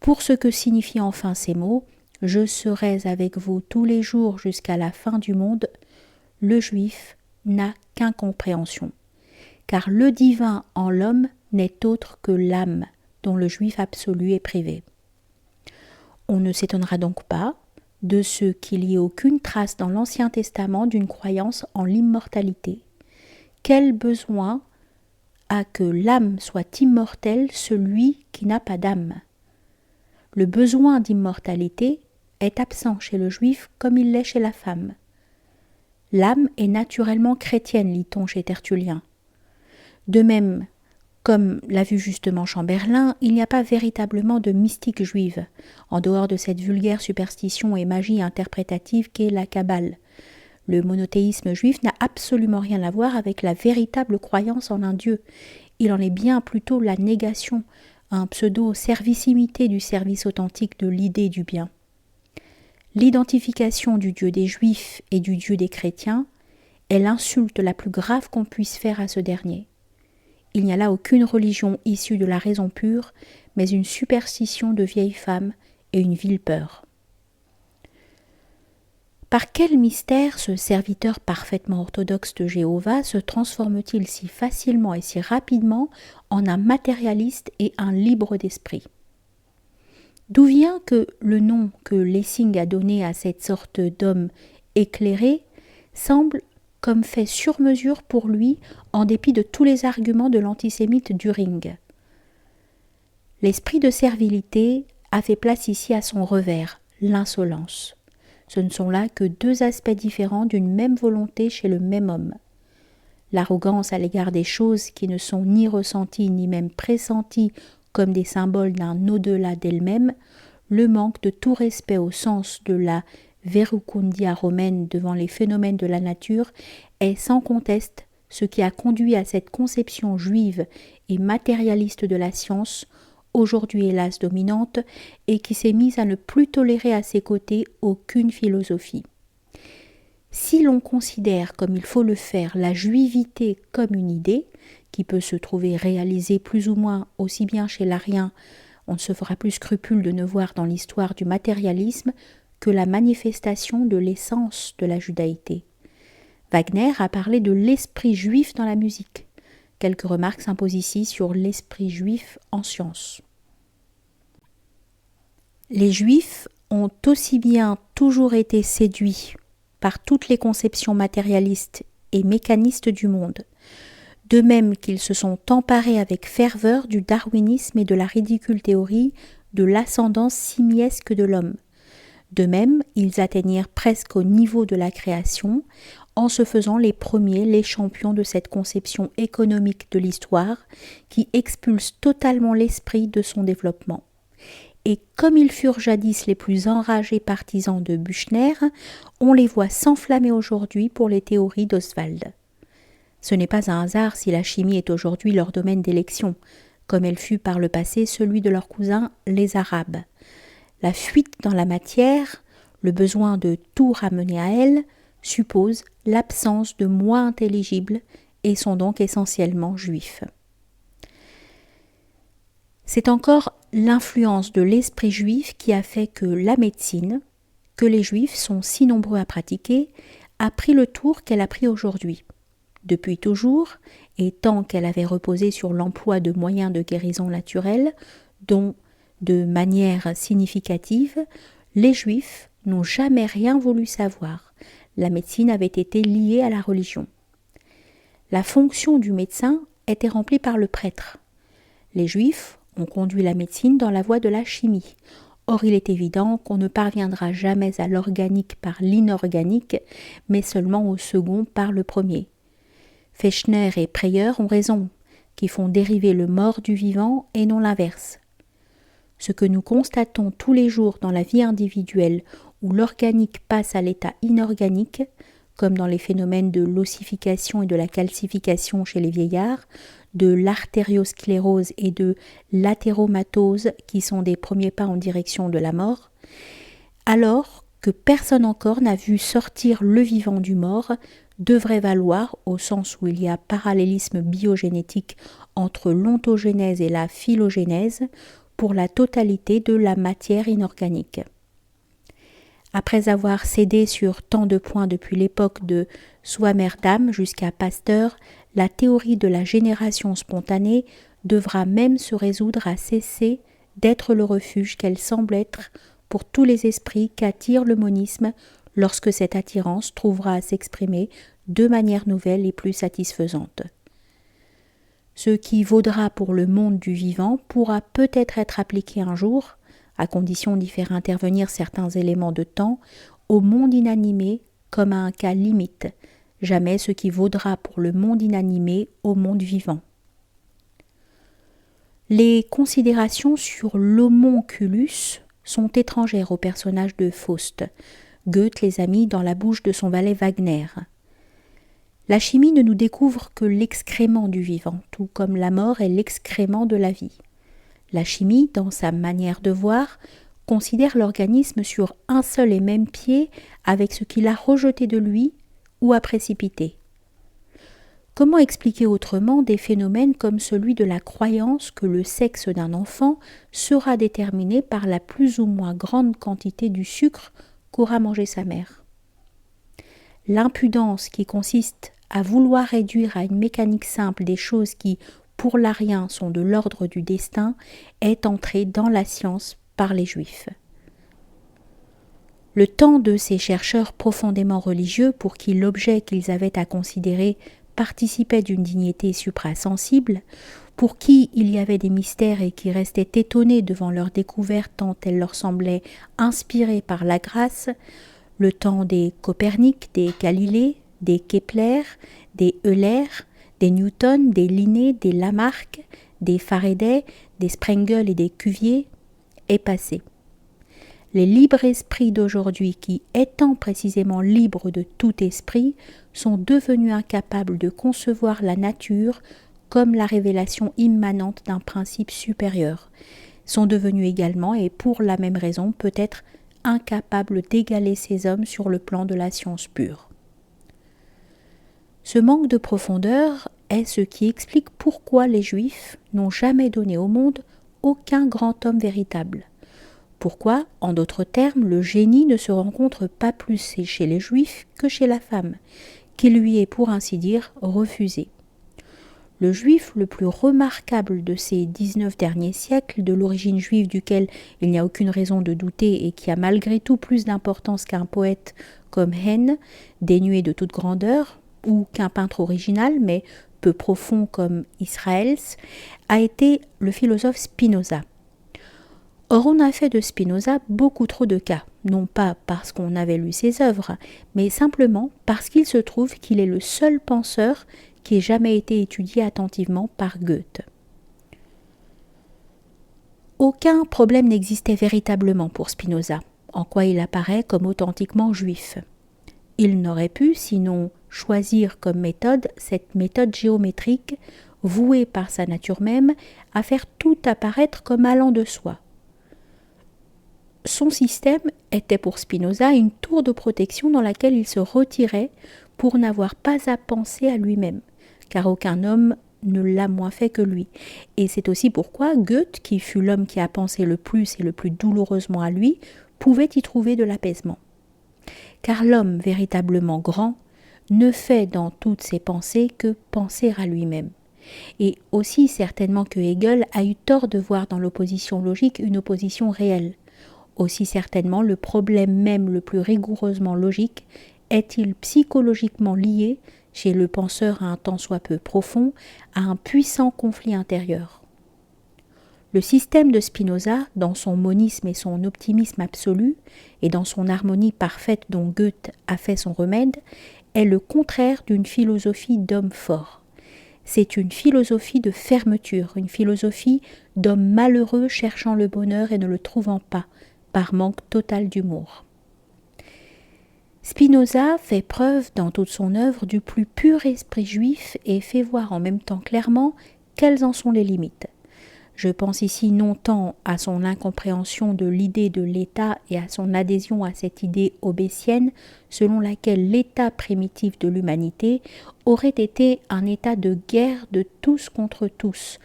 pour ce que signifient enfin ces mots « Je serai avec vous tous les jours jusqu'à la fin du monde », le juif n'a qu'incompréhension, car le divin en l'homme n'est autre que l'âme, dont le juif absolu est privé. On ne s'étonnera donc pas de ce qu'il n'y ait aucune trace dans l'Ancien Testament d'une croyance en l'immortalité. Quel besoin a que l'âme soit immortelle celui qui n'a pas d'âme? Le besoin d'immortalité est absent chez le juif comme il l'est chez la femme. L'âme est naturellement chrétienne, lit-on chez Tertullien. De même, comme l'a vu justement Chamberlain, il n'y a pas véritablement de mystique juive, en dehors de cette vulgaire superstition et magie interprétative qu'est la Kabbale. Le monothéisme juif n'a absolument rien à voir avec la véritable croyance en un Dieu. Il en est bien plutôt la négation, un pseudo-servicimité du service authentique de l'idée du bien. L'identification du Dieu des Juifs et du Dieu des chrétiens est l'insulte la plus grave qu'on puisse faire à ce dernier. Il n'y a là aucune religion issue de la raison pure, mais une superstition de vieilles femmes et une vile peur. Par quel mystère ce serviteur parfaitement orthodoxe de Jéhovah se transforme-t-il si facilement et si rapidement en un matérialiste et un libre d'esprit ? D'où vient que le nom que Lessing a donné à cette sorte d'homme éclairé semble comme fait sur mesure pour lui en dépit de tous les arguments de l'antisémite Düring. L'esprit de servilité a fait place ici à son revers, l'insolence. Ce ne sont là que deux aspects différents d'une même volonté chez le même homme. L'arrogance à l'égard des choses qui ne sont ni ressenties ni même pressenties comme des symboles d'un au-delà d'elles-mêmes, le manque de tout respect au sens de la verucundia romaine devant les phénomènes de la nature est sans conteste ce qui a conduit à cette conception juive et matérialiste de la science, aujourd'hui hélas dominante, et qui s'est mise à ne plus tolérer à ses côtés aucune philosophie. Si l'on considère, comme il faut le faire, la juivité comme une idée, qui peut se trouver réalisée plus ou moins aussi bien chez l'Arien, on ne se fera plus scrupule de ne voir dans l'histoire du matérialisme que la manifestation de l'essence de la judaïté. Wagner a parlé de l'esprit juif dans la musique. Quelques remarques s'imposent ici sur l'esprit juif en science. Les Juifs ont aussi bien toujours été séduits par toutes les conceptions matérialistes et mécanistes du monde, de même qu'ils se sont emparés avec ferveur du darwinisme et de la ridicule théorie de l'ascendance simiesque de l'homme. De même, ils atteignirent presque au niveau de la création, en se faisant les premiers, les champions de cette conception économique de l'histoire qui expulse totalement l'esprit de son développement. Et comme ils furent jadis les plus enragés partisans de Büchner, on les voit s'enflammer aujourd'hui pour les théories d'Oswald. Ce n'est pas un hasard si la chimie est aujourd'hui leur domaine d'élection, comme elle fut par le passé celui de leurs cousins les Arabes. La fuite dans la matière, le besoin de tout ramener à elle, suppose l'absence de moi intelligible et sont donc essentiellement juifs. C'est encore l'influence de l'esprit juif qui a fait que la médecine, que les juifs sont si nombreux à pratiquer, a pris le tour qu'elle a pris aujourd'hui. Depuis toujours, et tant qu'elle avait reposé sur l'emploi de moyens de guérison naturelle, dont, de manière significative, les Juifs n'ont jamais rien voulu savoir. La médecine avait été liée à la religion. La fonction du médecin était remplie par le prêtre. Les Juifs ont conduit la médecine dans la voie de la chimie. Or, il est évident qu'on ne parviendra jamais à l'organique par l'inorganique, mais seulement au second par le premier. Fechner et Preyer ont raison, qui font dériver le mort du vivant et non l'inverse. Ce que nous constatons tous les jours dans la vie individuelle où l'organique passe à l'état inorganique, comme dans les phénomènes de l'ossification et de la calcification chez les vieillards, de l'artériosclérose et de l'athéromatose qui sont des premiers pas en direction de la mort, alors que personne encore n'a vu sortir le vivant du mort, devrait valoir, au sens où il y a parallélisme biogénétique entre l'ontogénèse et la phylogénèse, pour la totalité de la matière inorganique. Après avoir cédé sur tant de points depuis l'époque de Swammerdam jusqu'à Pasteur, la théorie de la génération spontanée devra même se résoudre à cesser d'être le refuge qu'elle semble être pour tous les esprits qu'attire le monisme lorsque cette attirance trouvera à s'exprimer de manière nouvelle et plus satisfaisante. Ce qui vaudra pour le monde du vivant pourra peut-être être appliqué un jour, à condition d'y faire intervenir certains éléments de temps, au monde inanimé comme à un cas limite, jamais ce qui vaudra pour le monde inanimé au monde vivant. Les considérations sur l'homonculus sont étrangères au personnage de Faust. Goethe les a mis dans la bouche de son valet Wagner. La chimie ne nous découvre que l'excrément du vivant, tout comme la mort est l'excrément de la vie. La chimie, dans sa manière de voir, considère l'organisme sur un seul et même pied avec ce qu'il a rejeté de lui ou a précipité. Comment expliquer autrement des phénomènes comme celui de la croyance que le sexe d'un enfant sera déterminé par la plus ou moins grande quantité du sucre qu'aura mangé sa mère? L'impudence qui consiste à vouloir réduire à une mécanique simple des choses qui, pour l'Arien, sont de l'ordre du destin, est entrée dans la science par les Juifs. Le temps de ces chercheurs profondément religieux pour qui l'objet qu'ils avaient à considérer participait d'une dignité suprasensible, pour qui il y avait des mystères et qui restaient étonnés devant leur découverte tant elle leur semblait inspirée par la grâce, le temps des Copernic, des Galilée, des Kepler, des Euler, des Newton, des Linné, des Lamarck, des Faraday, des Sprengel et des Cuvier, est passé. Les libres esprits d'aujourd'hui qui, étant précisément libres de tout esprit, sont devenus incapables de concevoir la nature comme la révélation immanente d'un principe supérieur, sont devenus également, et pour la même raison, peut-être incapables d'égaler ces hommes sur le plan de la science pure. Ce manque de profondeur est ce qui explique pourquoi les Juifs n'ont jamais donné au monde aucun grand homme véritable. Pourquoi, en d'autres termes, le génie ne se rencontre pas plus chez les Juifs que chez la femme, qui lui est pour ainsi dire refusée. Le Juif le plus remarquable de ces 19 derniers siècles, de l'origine juive duquel il n'y a aucune raison de douter et qui a malgré tout plus d'importance qu'un poète comme Heine, dénué de toute grandeur, ou qu'un peintre original, mais peu profond comme Israëls, a été le philosophe Spinoza. Or, on a fait de Spinoza beaucoup trop de cas, non pas parce qu'on avait lu ses œuvres, mais simplement parce qu'il se trouve qu'il est le seul penseur qui ait jamais été étudié attentivement par Goethe. Aucun problème n'existait véritablement pour Spinoza, en quoi il apparaît comme authentiquement juif. Il n'aurait pu, sinon, choisir comme méthode cette méthode géométrique, vouée par sa nature même à faire tout apparaître comme allant de soi. Son système était pour Spinoza une tour de protection dans laquelle il se retirait pour n'avoir pas à penser à lui-même, car aucun homme ne l'a moins fait que lui. Et c'est aussi pourquoi Goethe, qui fut l'homme qui a pensé le plus et le plus douloureusement à lui, pouvait y trouver de l'apaisement. Car l'homme véritablement grand ne fait dans toutes ses pensées que penser à lui-même. Et aussi certainement que Hegel a eu tort de voir dans l'opposition logique une opposition réelle. Aussi certainement le problème même le plus rigoureusement logique est-il psychologiquement lié, chez le penseur à un tant soit peu profond, à un puissant conflit intérieur. Le système de Spinoza, dans son monisme et son optimisme absolu, et dans son harmonie parfaite dont Goethe a fait son remède, est le contraire d'une philosophie d'homme fort. C'est une philosophie de fermeture, une philosophie d'homme malheureux cherchant le bonheur et ne le trouvant pas, par manque total d'humour. Spinoza fait preuve dans toute son œuvre du plus pur esprit juif et fait voir en même temps clairement quelles en sont les limites. Je pense ici non tant à son incompréhension de l'idée de l'État et à son adhésion à cette idée hobbésienne selon laquelle l'État primitif de l'humanité aurait été un état de guerre de tous contre tous,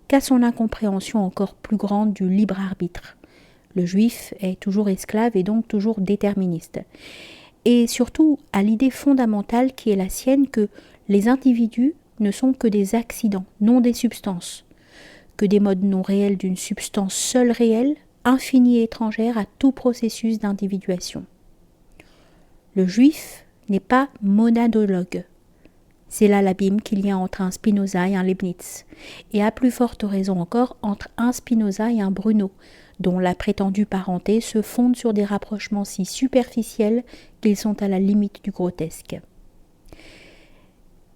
qu'à son incompréhension encore plus grande du libre arbitre. Le juif est toujours esclave et donc toujours déterministe. Et surtout à l'idée fondamentale qui est la sienne que les individus ne sont que des accidents, non des substances, que des modes non réels d'une substance seule réelle, infinie et étrangère à tout processus d'individuation. Le juif n'est pas monadologue. C'est là l'abîme qu'il y a entre un Spinoza et un Leibniz, et à plus forte raison encore entre un Spinoza et un Bruno, dont la prétendue parenté se fonde sur des rapprochements si superficiels qu'ils sont à la limite du grotesque.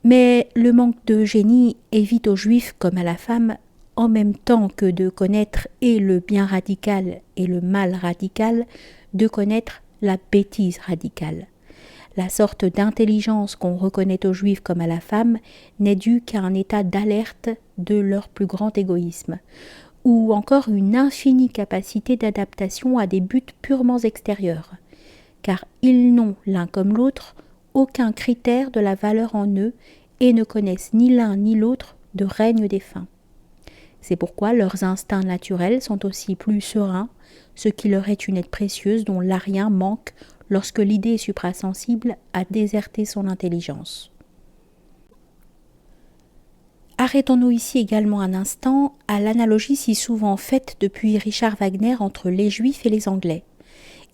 Mais le manque de génie évite aux Juifs comme à la femme, en même temps que de connaître et le bien radical et le mal radical, de connaître la bêtise radicale. La sorte d'intelligence qu'on reconnaît aux Juifs comme à la femme n'est due qu'à un état d'alerte de leur plus grand égoïsme, ou encore une infinie capacité d'adaptation à des buts purement extérieurs, car ils n'ont, l'un comme l'autre, aucun critère de la valeur en eux et ne connaissent ni l'un ni l'autre de règne des fins. C'est pourquoi leurs instincts naturels sont aussi plus sereins, ce qui leur est une aide précieuse dont l'arien manque lorsque l'idée suprasensible a déserté son intelligence. Arrêtons-nous ici également un instant à l'analogie si souvent faite depuis Richard Wagner entre les Juifs et les Anglais.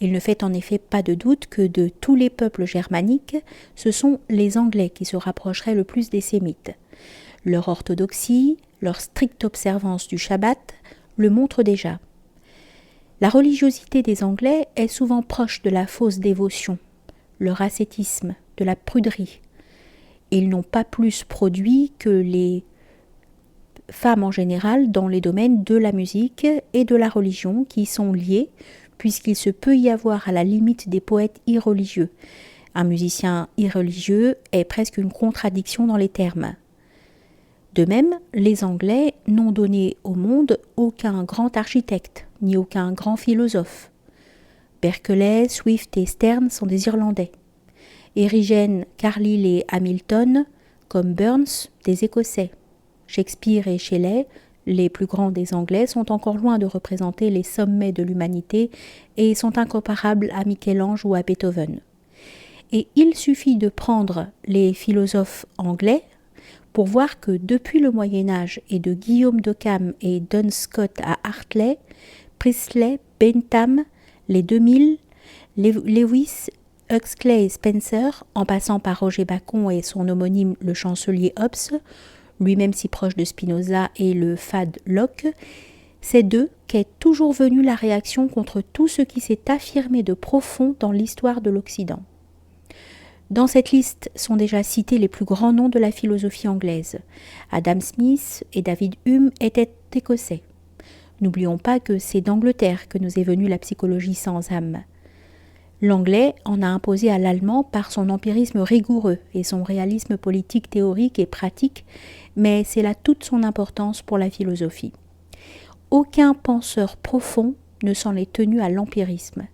Il ne fait en effet pas de doute que de tous les peuples germaniques, ce sont les Anglais qui se rapprocheraient le plus des Sémites. Leur orthodoxie, leur stricte observance du Shabbat le montrent déjà. La religiosité des Anglais est souvent proche de la fausse dévotion, leur ascétisme, de la pruderie. Ils n'ont pas plus produit que les femmes en général dans les domaines de la musique et de la religion qui sont liés, puisqu'il se peut y avoir à la limite des poètes irreligieux. Un musicien irreligieux est presque une contradiction dans les termes. De même, les Anglais n'ont donné au monde aucun grand architecte, ni aucun grand philosophe. Berkeley, Swift et Sterne sont des Irlandais. Erigen, Carlyle et Hamilton, comme Burns, des Écossais. Shakespeare et Shelley, les plus grands des Anglais, sont encore loin de représenter les sommets de l'humanité et sont incomparables à Michel-Ange ou à Beethoven. Et il suffit de prendre les philosophes anglais pour voir que depuis le Moyen-Âge et de Guillaume d'Occam et Duns Scott à Hartley, Priestley, Bentham, les 2000, Lewis, Huxley et Spencer, en passant par Roger Bacon et son homonyme le chancelier Hobbes, lui-même si proche de Spinoza et le fade Locke, c'est d'eux qu'est toujours venue la réaction contre tout ce qui s'est affirmé de profond dans l'histoire de l'Occident. Dans cette liste sont déjà cités les plus grands noms de la philosophie anglaise. Adam Smith et David Hume étaient écossais. N'oublions pas que c'est d'Angleterre que nous est venue la psychologie sans âme. L'anglais en a imposé à l'allemand par son empirisme rigoureux et son réalisme politique théorique et pratique, mais c'est là toute son importance pour la philosophie. Aucun penseur profond ne s'en est tenu à l'empirisme.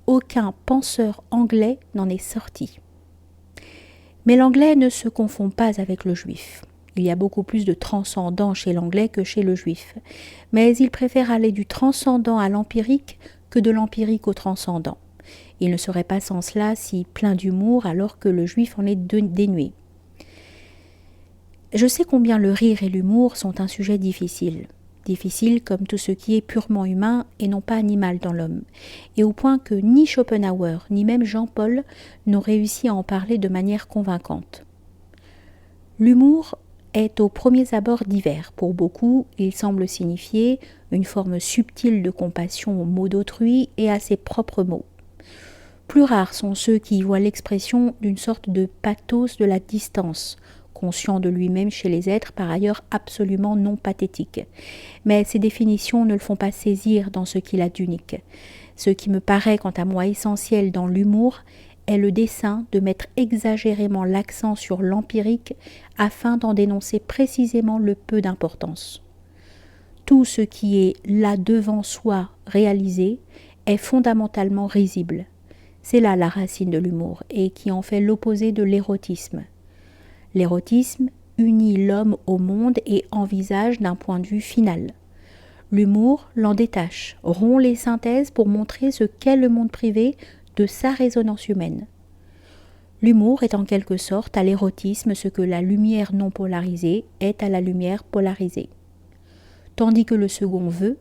Aucun penseur anglais n'en est sorti. Mais l'anglais ne se confond pas avec le juif. Il y a beaucoup plus de transcendant chez l'anglais que chez le juif. Mais il préfère aller du transcendant à l'empirique que de l'empirique au transcendant. Il ne serait pas sans cela si plein d'humour alors que le juif en est dénué. Je sais combien le rire et l'humour sont un sujet difficile. Difficile comme tout ce qui est purement humain et non pas animal dans l'homme, et au point que ni Schopenhauer ni même Jean-Paul n'ont réussi à en parler de manière convaincante. L'humour est aux premiers abords divers. Pour beaucoup, il semble signifier une forme subtile de compassion aux maux d'autrui et à ses propres maux. Plus rares sont ceux qui y voient l'expression d'une sorte de pathos de la distance, conscient de lui-même chez les êtres par ailleurs absolument non pathétiques. Mais ces définitions ne le font pas saisir dans ce qu'il a d'unique. Ce qui me paraît quant à moi essentiel dans l'humour est le dessein de mettre exagérément l'accent sur l'empirique afin d'en dénoncer précisément le peu d'importance. Tout ce qui est là devant soi réalisé est fondamentalement risible. C'est là la racine de l'humour et qui en fait l'opposé de l'érotisme. L'érotisme unit l'homme au monde et envisage d'un point de vue final. L'humour l'en détache, rompt les synthèses pour montrer ce qu'est le monde privé de sa résonance humaine. L'humour est en quelque sorte à l'érotisme ce que la lumière non polarisée est à la lumière polarisée. Tandis que le second veut,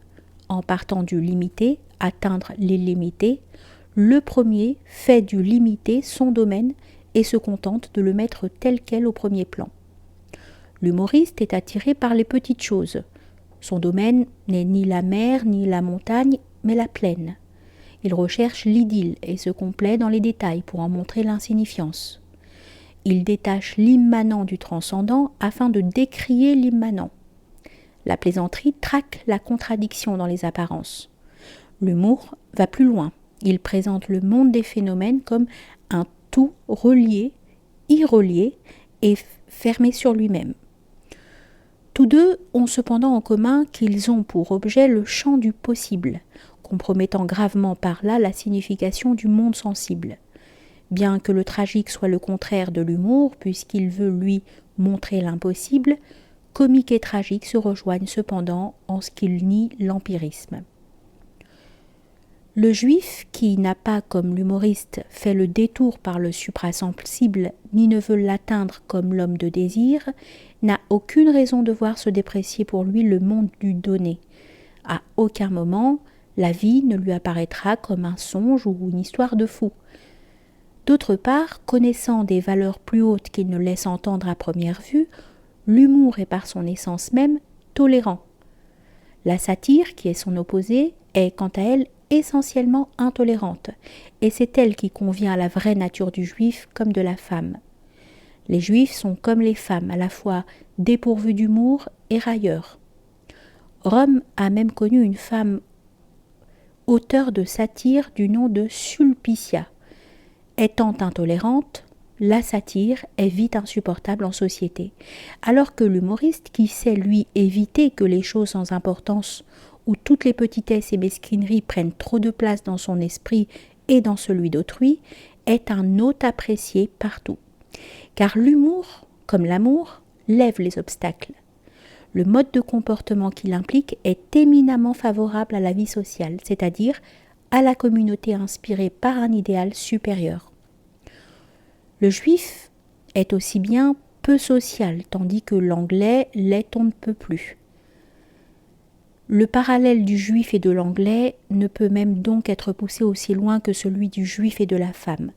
en partant du limité, atteindre l'illimité, le premier fait du limité son domaine et se contente de le mettre tel quel au premier plan. L'humoriste est attiré par les petites choses. Son domaine n'est ni la mer ni la montagne, mais la plaine. Il recherche l'idylle et se complaît dans les détails pour en montrer l'insignifiance. Il détache l'immanent du transcendant afin de décrier l'immanent. La plaisanterie traque la contradiction dans les apparences. L'humour va plus loin. Il présente le monde des phénomènes comme un tout relié, irrelié et fermé sur lui-même. Tous Tous deux ont cependant en commun qu'ils ont pour objet le champ du possible, compromettant gravement par là la signification du monde sensible. Bien que le tragique soit le contraire de l'humour, puisqu'il veut, lui, montrer l'impossible, comique et tragique se rejoignent cependant en ce qu'ils nient l'empirisme. Le juif, qui n'a pas, comme l'humoriste, fait le détour par le suprasensible, ni ne veut l'atteindre comme l'homme de désir, n'a aucune raison de voir se déprécier pour lui le monde du donné. À aucun moment, la vie ne lui apparaîtra comme un songe ou une histoire de fou. D'autre part, connaissant des valeurs plus hautes qu'il ne laisse entendre à première vue, l'humour est par son essence même tolérant. La satire, qui est son opposé, est quant à elle essentiellement intolérante, et c'est elle qui convient à la vraie nature du juif comme de la femme. Les juifs sont comme les femmes, à la fois dépourvus d'humour et railleurs. Rome a même connu une femme auteure de satire du nom de Sulpicia. Étant intolérante, la satire est vite insupportable en société, alors que l'humoriste, qui sait lui éviter que les choses sans importance où toutes les petitesses et mesquineries prennent trop de place dans son esprit et dans celui d'autrui, est un hôte apprécié partout. Car l'humour, comme l'amour, lève les obstacles. Le mode de comportement qu'il implique est éminemment favorable à la vie sociale, c'est-à-dire à la communauté inspirée par un idéal supérieur. Le juif est aussi bien peu social, tandis que l'anglais l'est on ne peut plus. Le parallèle du juif et de l'anglais ne peut même donc être poussé aussi loin que celui du juif et de la femme.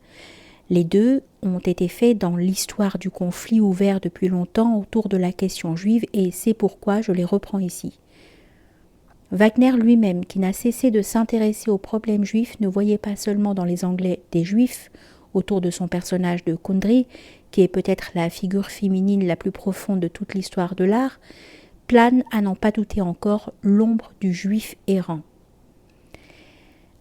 Les deux ont été faits dans l'histoire du conflit ouvert depuis longtemps autour de la question juive, et c'est pourquoi je les reprends ici. Wagner lui-même, qui n'a cessé de s'intéresser aux problèmes juifs, ne voyait pas seulement dans les Anglais des juifs, autour de son personnage de Kundry, qui est peut-être la figure féminine la plus profonde de toute l'histoire de l'art, plane, à n'en pas douter encore, l'ombre du juif errant.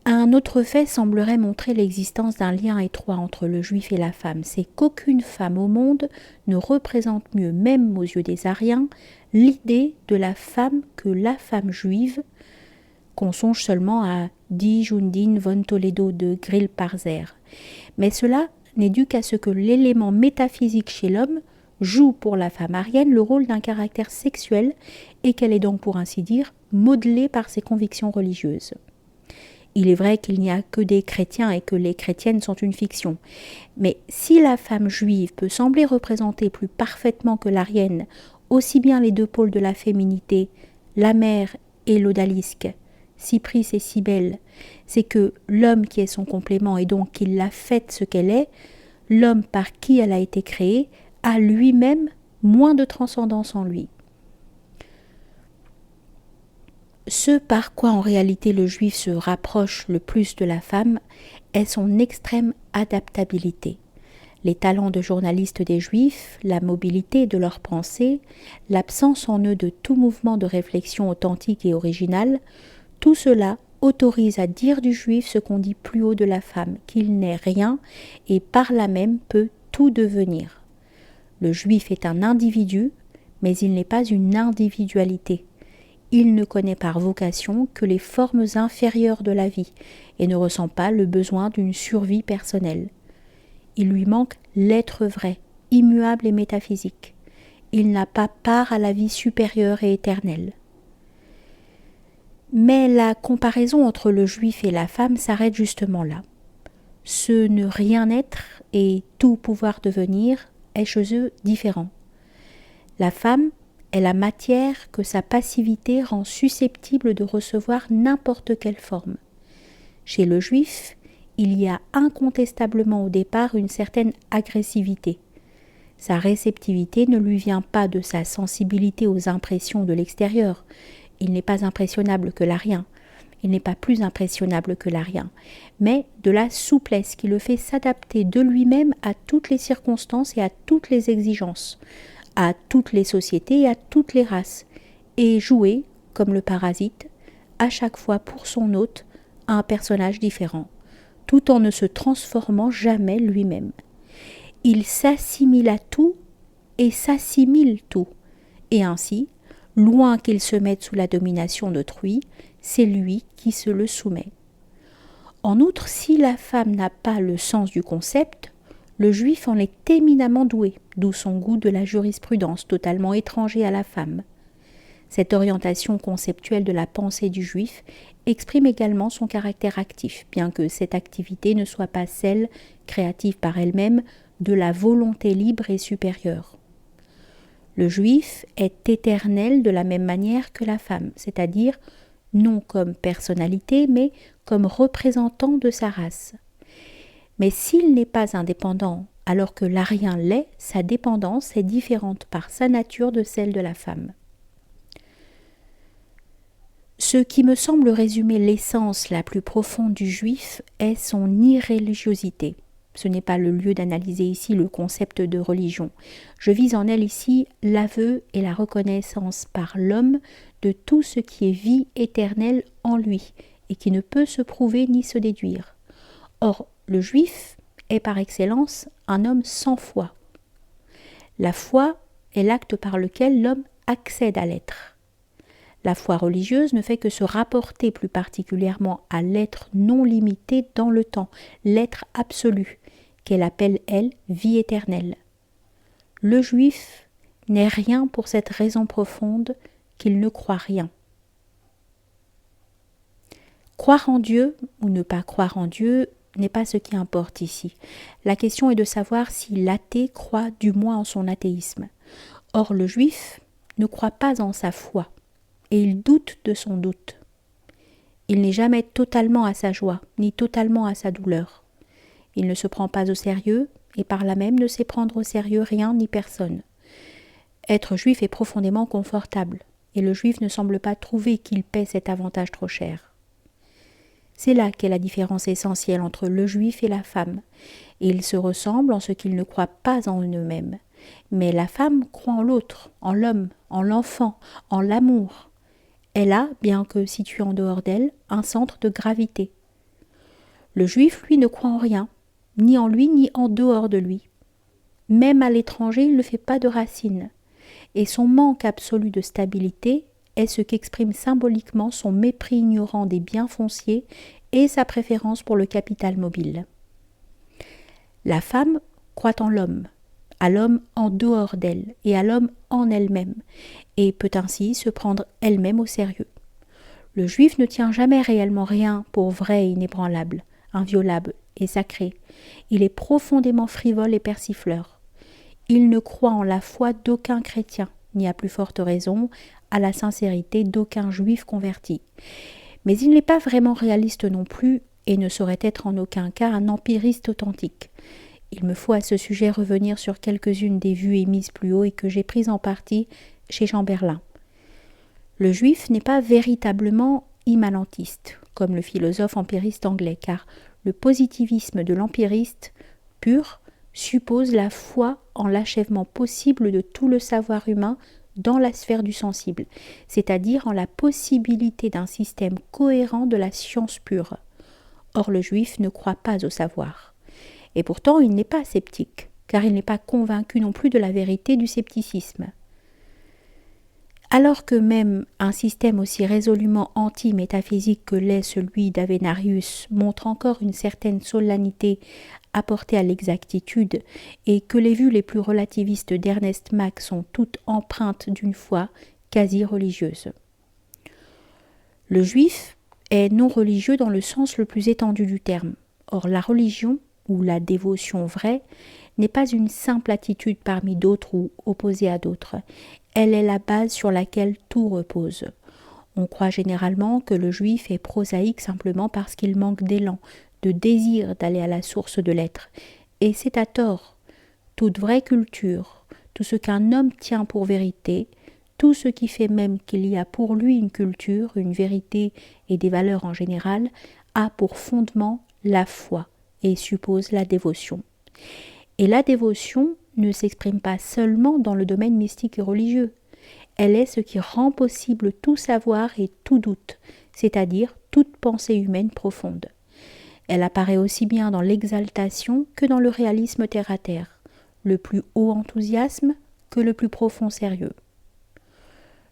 Un autre fait semblerait montrer l'existence d'un lien étroit entre le juif et la femme, c'est qu'aucune femme au monde ne représente mieux, même aux yeux des Ariens, l'idée de la femme que la femme juive, qu'on songe seulement à Die Jundin von Toledo de Grillparzer. Mais cela n'est dû qu'à ce que l'élément métaphysique chez l'homme joue pour la femme arienne le rôle d'un caractère sexuel et qu'elle est donc, pour ainsi dire, modelée par ses convictions religieuses. Il est vrai qu'il n'y a que des chrétiens et que les chrétiennes sont une fiction. Mais si la femme juive peut sembler représenter plus parfaitement que l'arienne aussi bien les deux pôles de la féminité, la mère et l'odalisque, Cypris et Cybèle, c'est que l'homme qui est son complément et donc qui l'a faite ce qu'elle est, l'homme par qui elle a été créée, a lui-même moins de transcendance en lui. Ce par quoi en réalité le juif se rapproche le plus de la femme est son extrême adaptabilité. Les talents de journaliste des juifs, la mobilité de leurs pensées, l'absence en eux de tout mouvement de réflexion authentique et original, tout cela autorise à dire du juif ce qu'on dit plus haut de la femme, qu'il n'est rien et par là même peut tout devenir. Le juif est un individu, mais il n'est pas une individualité. Il ne connaît par vocation que les formes inférieures de la vie et ne ressent pas le besoin d'une survie personnelle. Il lui manque l'être vrai, immuable et métaphysique. Il n'a pas part à la vie supérieure et éternelle. Mais la comparaison entre le juif et la femme s'arrête justement là. Ce ne rien être et tout pouvoir devenir est chez eux différent. La femme est la matière que sa passivité rend susceptible de recevoir n'importe quelle forme. Chez le juif, il y a incontestablement au départ une certaine agressivité. Sa réceptivité ne lui vient pas de sa sensibilité aux impressions de l'extérieur. Il n'est pas impressionnable que l'arien. Il n'est pas plus impressionnable que l'arien, mais de la souplesse qui le fait s'adapter de lui-même à toutes les circonstances et à toutes les exigences, à toutes les sociétés et à toutes les races, et jouer, comme le parasite, à chaque fois pour son hôte, un personnage différent, tout en ne se transformant jamais lui-même. Il s'assimile à tout et s'assimile tout, et ainsi, Loin qu'il se mette sous la domination d'autrui, c'est lui qui se le soumet. En outre, si la femme n'a pas le sens du concept, le juif en est éminemment doué, d'où son goût de la jurisprudence totalement étranger à la femme. Cette orientation conceptuelle de la pensée du juif exprime également son caractère actif, bien que cette activité ne soit pas celle, créative par elle-même, de la volonté libre et supérieure. Le juif est éternel de la même manière que la femme, c'est-à-dire non comme personnalité, mais comme représentant de sa race. Mais s'il n'est pas indépendant, alors que l'arien l'est, sa dépendance est différente par sa nature de celle de la femme. Ce qui me semble résumer l'essence la plus profonde du juif est son irréligiosité. Ce n'est pas le lieu d'analyser ici le concept de religion. Je vise en elle ici l'aveu et la reconnaissance par l'homme de tout ce qui est vie éternelle en lui et qui ne peut se prouver ni se déduire. Or, le juif est par excellence un homme sans foi. La foi est l'acte par lequel l'homme accède à l'être. La foi religieuse ne fait que se rapporter plus particulièrement à l'être non limité dans le temps, l'être absolu, qu'elle appelle, elle, vie éternelle. Le juif n'est rien pour cette raison profonde qu'il ne croit rien. Croire en Dieu ou ne pas croire en Dieu n'est pas ce qui importe ici. La question est de savoir si l'athée croit du moins en son athéisme. Or, le juif ne croit pas en sa foi, et il doute de son doute. Il n'est jamais totalement à sa joie, ni totalement à sa douleur. Il ne se prend pas au sérieux, et par là même ne sait prendre au sérieux rien ni personne. Être juif est profondément confortable, et le juif ne semble pas trouver qu'il paie cet avantage trop cher. C'est là qu'est la différence essentielle entre le juif et la femme. Et ils se ressemblent en ce qu'ils ne croient pas en eux-mêmes. Mais la femme croit en l'autre, en l'homme, en l'enfant, en l'amour. Elle a, bien que située en dehors d'elle, un centre de gravité. Le juif, lui, ne croit en rien, ni en lui, ni en dehors de lui. Même à l'étranger, il ne fait pas de racines. Et son manque absolu de stabilité est ce qu'exprime symboliquement son mépris ignorant des biens fonciers et sa préférence pour le capital mobile. La femme croit en l'homme, à l'homme en dehors d'elle et à l'homme en elle-même, et peut ainsi se prendre elle-même au sérieux. Le juif ne tient jamais réellement rien pour vrai et inébranlable, inviolable et sacré. Il est profondément frivole et persifleur. Il ne croit en la foi d'aucun chrétien, ni à plus forte raison à la sincérité d'aucun juif converti. Mais il n'est pas vraiment réaliste non plus et ne saurait être en aucun cas un empiriste authentique. Il me faut à ce sujet revenir sur quelques-unes des vues émises plus haut et que j'ai prises en partie chez Jean Berlin. Le juif n'est pas véritablement immanentiste, comme le philosophe empiriste anglais, car le positivisme de l'empiriste pur suppose la foi en l'achèvement possible de tout le savoir humain dans la sphère du sensible, c'est-à-dire en la possibilité d'un système cohérent de la science pure. Or le juif ne croit pas au savoir. Et pourtant il n'est pas sceptique, car il n'est pas convaincu non plus de la vérité du scepticisme. Alors que même un système aussi résolument anti-métaphysique que l'est celui d'Avenarius montre encore une certaine solennité apportée à l'exactitude et que les vues les plus relativistes d'Ernest Mach sont toutes empreintes d'une foi quasi religieuse. Le juif est non religieux dans le sens le plus étendu du terme. Or la religion, ou la dévotion vraie, n'est pas une simple attitude parmi d'autres ou opposée à d'autres. Elle est la base sur laquelle tout repose. On croit généralement que le juif est prosaïque simplement parce qu'il manque d'élan, de désir d'aller à la source de l'être. Et c'est à tort. Toute vraie culture, tout ce qu'un homme tient pour vérité, tout ce qui fait même qu'il y a pour lui une culture, une vérité et des valeurs en général, a pour fondement la foi et suppose la dévotion. Et la dévotion ne s'exprime pas seulement dans le domaine mystique et religieux. Elle est ce qui rend possible tout savoir et tout doute, c'est-à-dire toute pensée humaine profonde. Elle apparaît aussi bien dans l'exaltation que dans le réalisme terre-à-terre, le plus haut enthousiasme que le plus profond sérieux.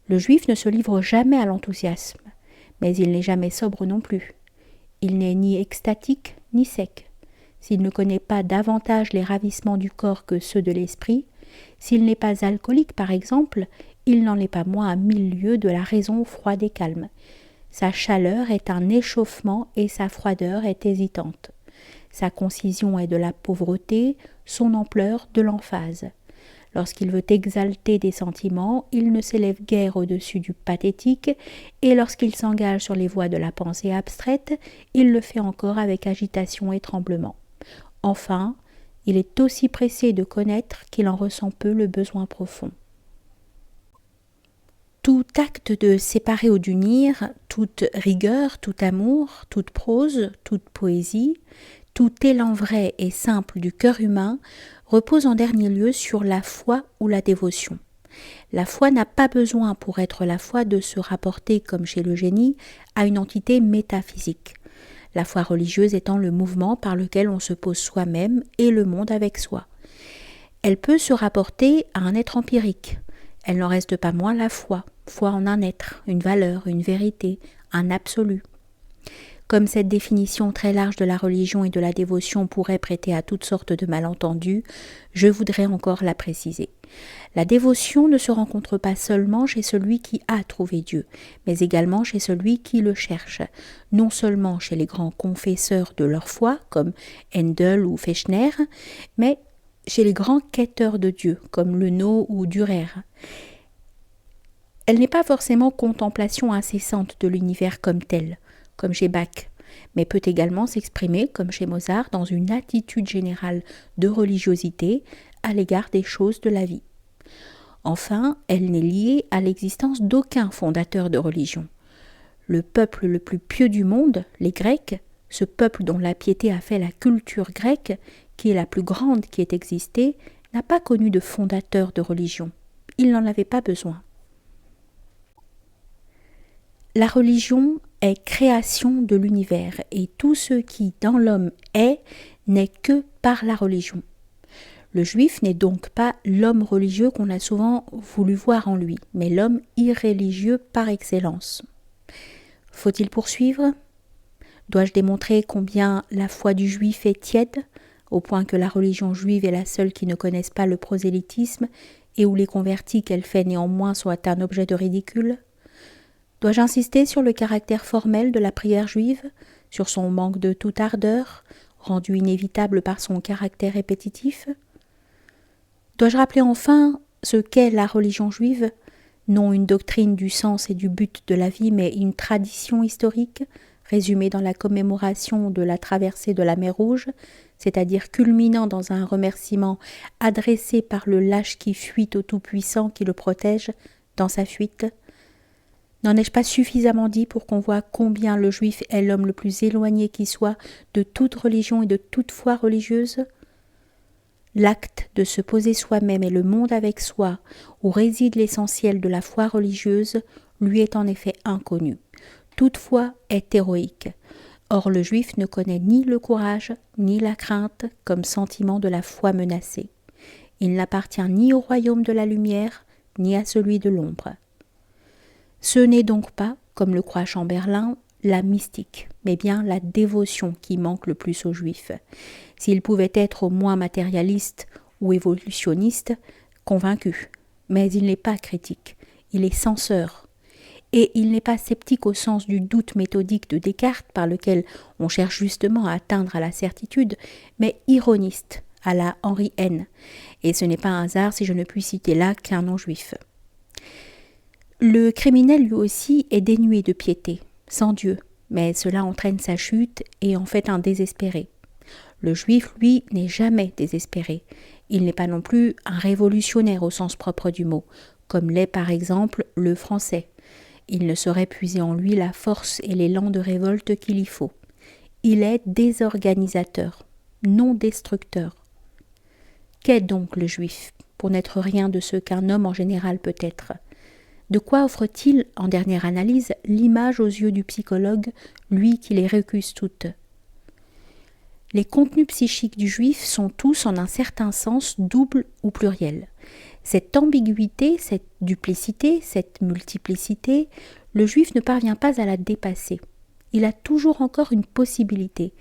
Le juif ne se livre jamais à l'enthousiasme, mais il n'est jamais sobre non plus. Il n'est ni extatique ni sec. S'il ne connaît pas davantage les ravissements du corps que ceux de l'esprit, s'il n'est pas alcoolique par exemple, il n'en est pas moins à 1000 lieues de la raison froide et calme. Sa chaleur est un échauffement et sa froideur est hésitante. Sa concision est de la pauvreté, son ampleur de l'emphase. Lorsqu'il veut exalter des sentiments, il ne s'élève guère au-dessus du pathétique, et lorsqu'il s'engage sur les voies de la pensée abstraite, il le fait encore avec agitation et tremblement. Enfin, il est aussi pressé de connaître qu'il en ressent peu le besoin profond. Tout acte de séparer ou d'unir, toute rigueur, tout amour, toute prose, toute poésie, tout élan vrai et simple du cœur humain repose en dernier lieu sur la foi ou la dévotion. La foi n'a pas besoin, pour être la foi, de se rapporter, comme chez le génie, à une entité métaphysique. La foi religieuse étant le mouvement par lequel on se pose soi-même et le monde avec soi. Elle peut se rapporter à un être empirique. Elle n'en reste pas moins la foi en un être, une valeur, une vérité, un absolu. Comme cette définition très large de la religion et de la dévotion pourrait prêter à toutes sortes de malentendus, je voudrais encore la préciser. La dévotion ne se rencontre pas seulement chez celui qui a trouvé Dieu, mais également chez celui qui le cherche, non seulement chez les grands confesseurs de leur foi, comme Handel ou Fechner, mais chez les grands quêteurs de Dieu, comme Lenot ou Dürer. Elle n'est pas forcément contemplation incessante de l'univers comme tel, comme chez Bach, mais peut également s'exprimer, comme chez Mozart, dans une attitude générale de religiosité à l'égard des choses de la vie. Enfin, elle n'est liée à l'existence d'aucun fondateur de religion. Le peuple le plus pieux du monde, les Grecs, ce peuple dont la piété a fait la culture grecque, qui est la plus grande qui ait existé, n'a pas connu de fondateur de religion. Il n'en avait pas besoin. La religion est création de l'univers, et tout ce qui dans l'homme est n'est que par la religion. Le juif n'est donc pas l'homme religieux qu'on a souvent voulu voir en lui, mais l'homme irréligieux par excellence. Faut-il poursuivre ? Dois-je démontrer combien la foi du juif est tiède, au point que la religion juive est la seule qui ne connaisse pas le prosélytisme et où les convertis qu'elle fait néanmoins soient un objet de ridicule ? Dois-je insister sur le caractère formel de la prière juive, sur son manque de toute ardeur, rendu inévitable par son caractère répétitif ? Dois-je rappeler enfin ce qu'est la religion juive, non une doctrine du sens et du but de la vie, mais une tradition historique, résumée dans la commémoration de la traversée de la mer Rouge, c'est-à-dire culminant dans un remerciement adressé par le lâche qui fuit au Tout-Puissant qui le protège dans sa fuite ? N'en ai-je pas suffisamment dit pour qu'on voie combien le juif est l'homme le plus éloigné qui soit de toute religion et de toute foi religieuse ? L'acte de se poser soi-même et le monde avec soi, où réside l'essentiel de la foi religieuse, lui est en effet inconnu. Toute foi est héroïque. Or le juif ne connaît ni le courage, ni la crainte comme sentiment de la foi menacée. Il n'appartient ni au royaume de la lumière, ni à celui de l'ombre. Ce n'est donc pas, comme le croit Chamberlain, la mystique, mais bien la dévotion qui manque le plus aux Juifs. S'il pouvait être au moins matérialiste ou évolutionniste, convaincu, mais il n'est pas critique, il est censeur. Et il n'est pas sceptique au sens du doute méthodique de Descartes par lequel on cherche justement à atteindre à la certitude, mais ironiste, à la Henri N. Et ce n'est pas un hasard si je ne puis citer là qu'un non-juif. Le criminel lui aussi est dénué de piété, sans Dieu, mais cela entraîne sa chute et en fait un désespéré. Le juif, lui, n'est jamais désespéré. Il n'est pas non plus un révolutionnaire au sens propre du mot, comme l'est par exemple le français. Il ne saurait puiser en lui la force et l'élan de révolte qu'il y faut. Il est désorganisateur, non destructeur. Qu'est donc le juif, pour n'être rien de ce qu'un homme en général peut être ? De quoi offre-t-il, en dernière analyse, l'image aux yeux du psychologue, lui qui les récuse toutes ? Les contenus psychiques du juif sont tous, en un certain sens, doubles ou pluriels. Cette ambiguïté, cette duplicité, cette multiplicité, le juif ne parvient pas à la dépasser. Il a toujours encore une possibilité,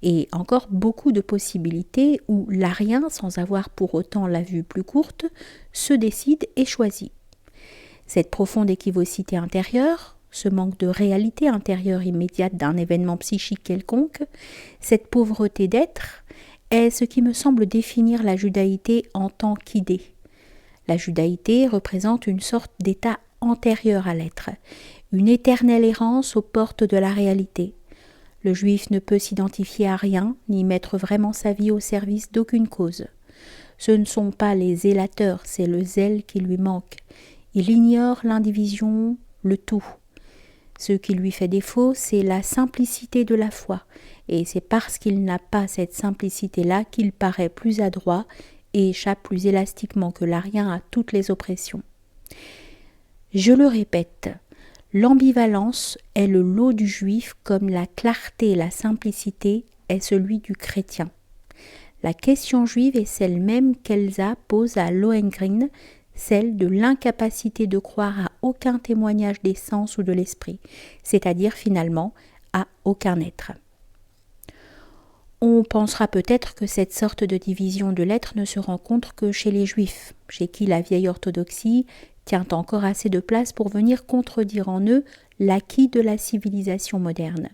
et encore beaucoup de possibilités où l'arien, sans avoir pour autant la vue plus courte, se décide et choisit. Cette profonde équivocité intérieure, ce manque de réalité intérieure immédiate d'un événement psychique quelconque, cette pauvreté d'être, est ce qui me semble définir la judaïté en tant qu'idée. La judaïté représente une sorte d'état antérieur à l'être, une éternelle errance aux portes de la réalité. Le juif ne peut s'identifier à rien, ni mettre vraiment sa vie au service d'aucune cause. Ce ne sont pas les zélateurs, c'est le zèle qui lui manque. Il ignore l'indivision, le tout. Ce qui lui fait défaut, c'est la simplicité de la foi, et c'est parce qu'il n'a pas cette simplicité-là qu'il paraît plus adroit et échappe plus élastiquement que l'arien à toutes les oppressions. Je le répète, l'ambivalence est le lot du juif comme la clarté et la simplicité est celui du chrétien. La question juive est celle même qu'Elsa pose à Lohengrin, celle de l'incapacité de croire à aucun témoignage des sens ou de l'esprit, c'est-à-dire finalement à aucun être. On pensera peut-être que cette sorte de division de l'être ne se rencontre que chez les Juifs, chez qui la vieille orthodoxie tient encore assez de place pour venir contredire en eux l'acquis de la civilisation moderne.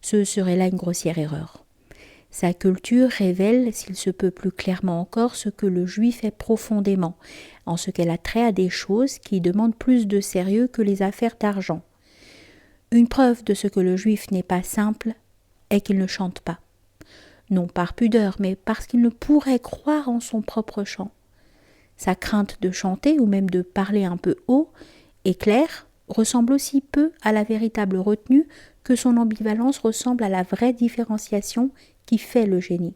Ce serait là une grossière erreur. Sa culture révèle, s'il se peut plus clairement encore, ce que le Juif est profondément, en ce qu'elle a trait à des choses qui demandent plus de sérieux que les affaires d'argent. Une preuve de ce que le Juif n'est pas simple est qu'il ne chante pas. Non par pudeur, mais parce qu'il ne pourrait croire en son propre chant. Sa crainte de chanter, ou même de parler un peu haut et clair, ressemble aussi peu à la véritable retenue que son ambivalence ressemble à la vraie différenciation qui fait le génie.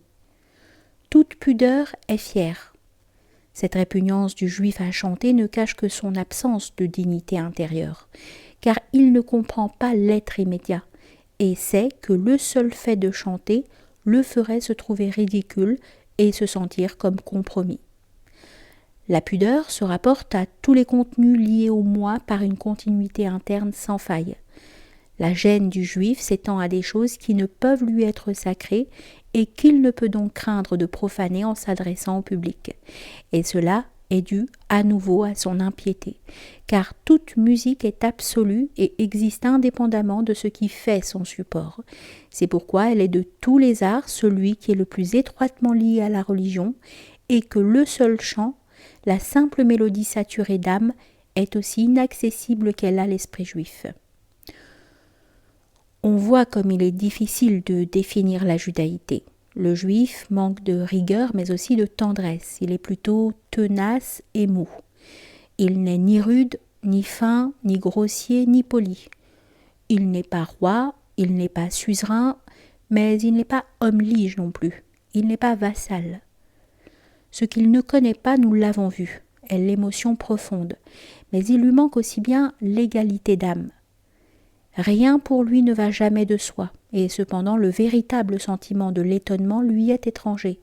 Toute pudeur est fière. Cette répugnance du juif à chanter ne cache que son absence de dignité intérieure, car il ne comprend pas l'être immédiat, et sait que le seul fait de chanter le ferait se trouver ridicule et se sentir comme compromis. La pudeur se rapporte à tous les contenus liés au moi par une continuité interne sans faille. La gêne du juif s'étend à des choses qui ne peuvent lui être sacrées et qu'il ne peut donc craindre de profaner en s'adressant au public. Et cela est dû à nouveau à son impiété, car toute musique est absolue et existe indépendamment de ce qui fait son support. C'est pourquoi elle est de tous les arts celui qui est le plus étroitement lié à la religion et que le seul chant, la simple mélodie saturée d'âme, est aussi inaccessible qu'elle a l'esprit juif. On voit comme il est difficile de définir la judaïté. Le juif manque de rigueur mais aussi de tendresse. Il est plutôt tenace et mou. Il n'est ni rude, ni fin, ni grossier, ni poli. Il n'est pas roi, il n'est pas suzerain, mais il n'est pas homme lige non plus. Il n'est pas vassal. Ce qu'il ne connaît pas, nous l'avons vu, est l'émotion profonde. Mais il lui manque aussi bien l'égalité d'âme. Rien pour lui ne va jamais de soi, et cependant le véritable sentiment de l'étonnement lui est étranger.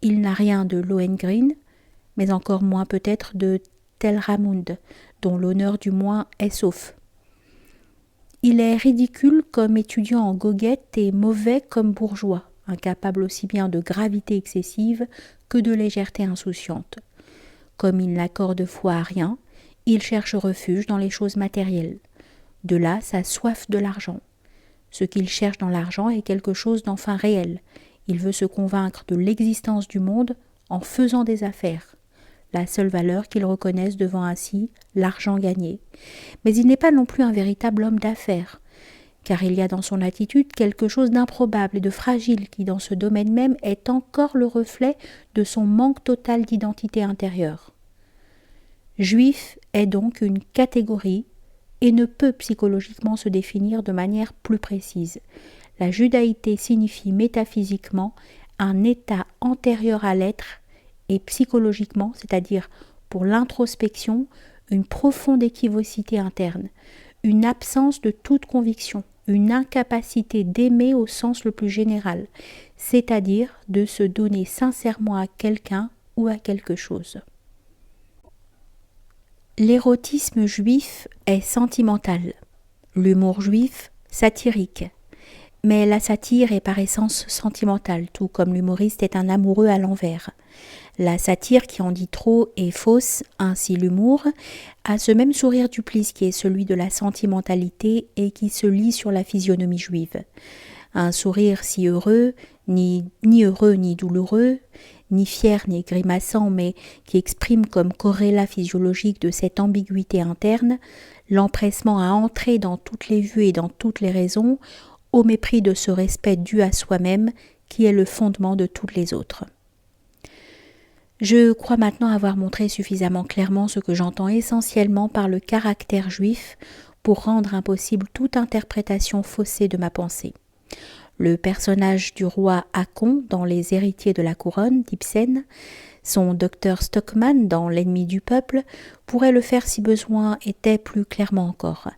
Il n'a rien de Lohengrin, mais encore moins peut-être de Telramund, dont l'honneur du moins est sauf. Il est ridicule comme étudiant en goguette et mauvais comme bourgeois, incapable aussi bien de gravité excessive que de légèreté insouciante. Comme il n'accorde foi à rien, il cherche refuge dans les choses matérielles. De là sa soif de l'argent. Ce qu'il cherche dans l'argent est quelque chose d'enfin réel. Il veut se convaincre de l'existence du monde en faisant des affaires. La seule valeur qu'il reconnaisse devant ainsi l'argent gagné. Mais il n'est pas non plus un véritable homme d'affaires, car il y a dans son attitude quelque chose d'improbable et de fragile qui, dans ce domaine même, est encore le reflet de son manque total d'identité intérieure. Juif est donc une catégorie et ne peut psychologiquement se définir de manière plus précise. La judaïté signifie métaphysiquement un état antérieur à l'être et psychologiquement, c'est-à-dire pour l'introspection, une profonde équivocité interne, une absence de toute conviction, une incapacité d'aimer au sens le plus général, c'est-à-dire de se donner sincèrement à quelqu'un ou à quelque chose. L'érotisme juif est sentimental, l'humour juif satirique. Mais la satire est par essence sentimentale, tout comme l'humoriste est un amoureux à l'envers. La satire qui en dit trop est fausse, ainsi l'humour a ce même sourire duplice qui est celui de la sentimentalité et qui se lit sur la physionomie juive. Un sourire si heureux, ni heureux ni douloureux, ni fier ni grimaçant, mais qui exprime comme corrélat physiologique de cette ambiguïté interne l'empressement à entrer dans toutes les vues et dans toutes les raisons, au mépris de ce respect dû à soi-même qui est le fondement de toutes les autres. Je crois maintenant avoir montré suffisamment clairement ce que j'entends essentiellement par le caractère juif pour rendre impossible toute interprétation faussée de ma pensée. Le personnage du roi Hakon dans Les Héritiers de la Couronne d'Ibsen, son docteur Stockman dans L'ennemi du peuple, pourrait le faire si besoin était plus clairement encore.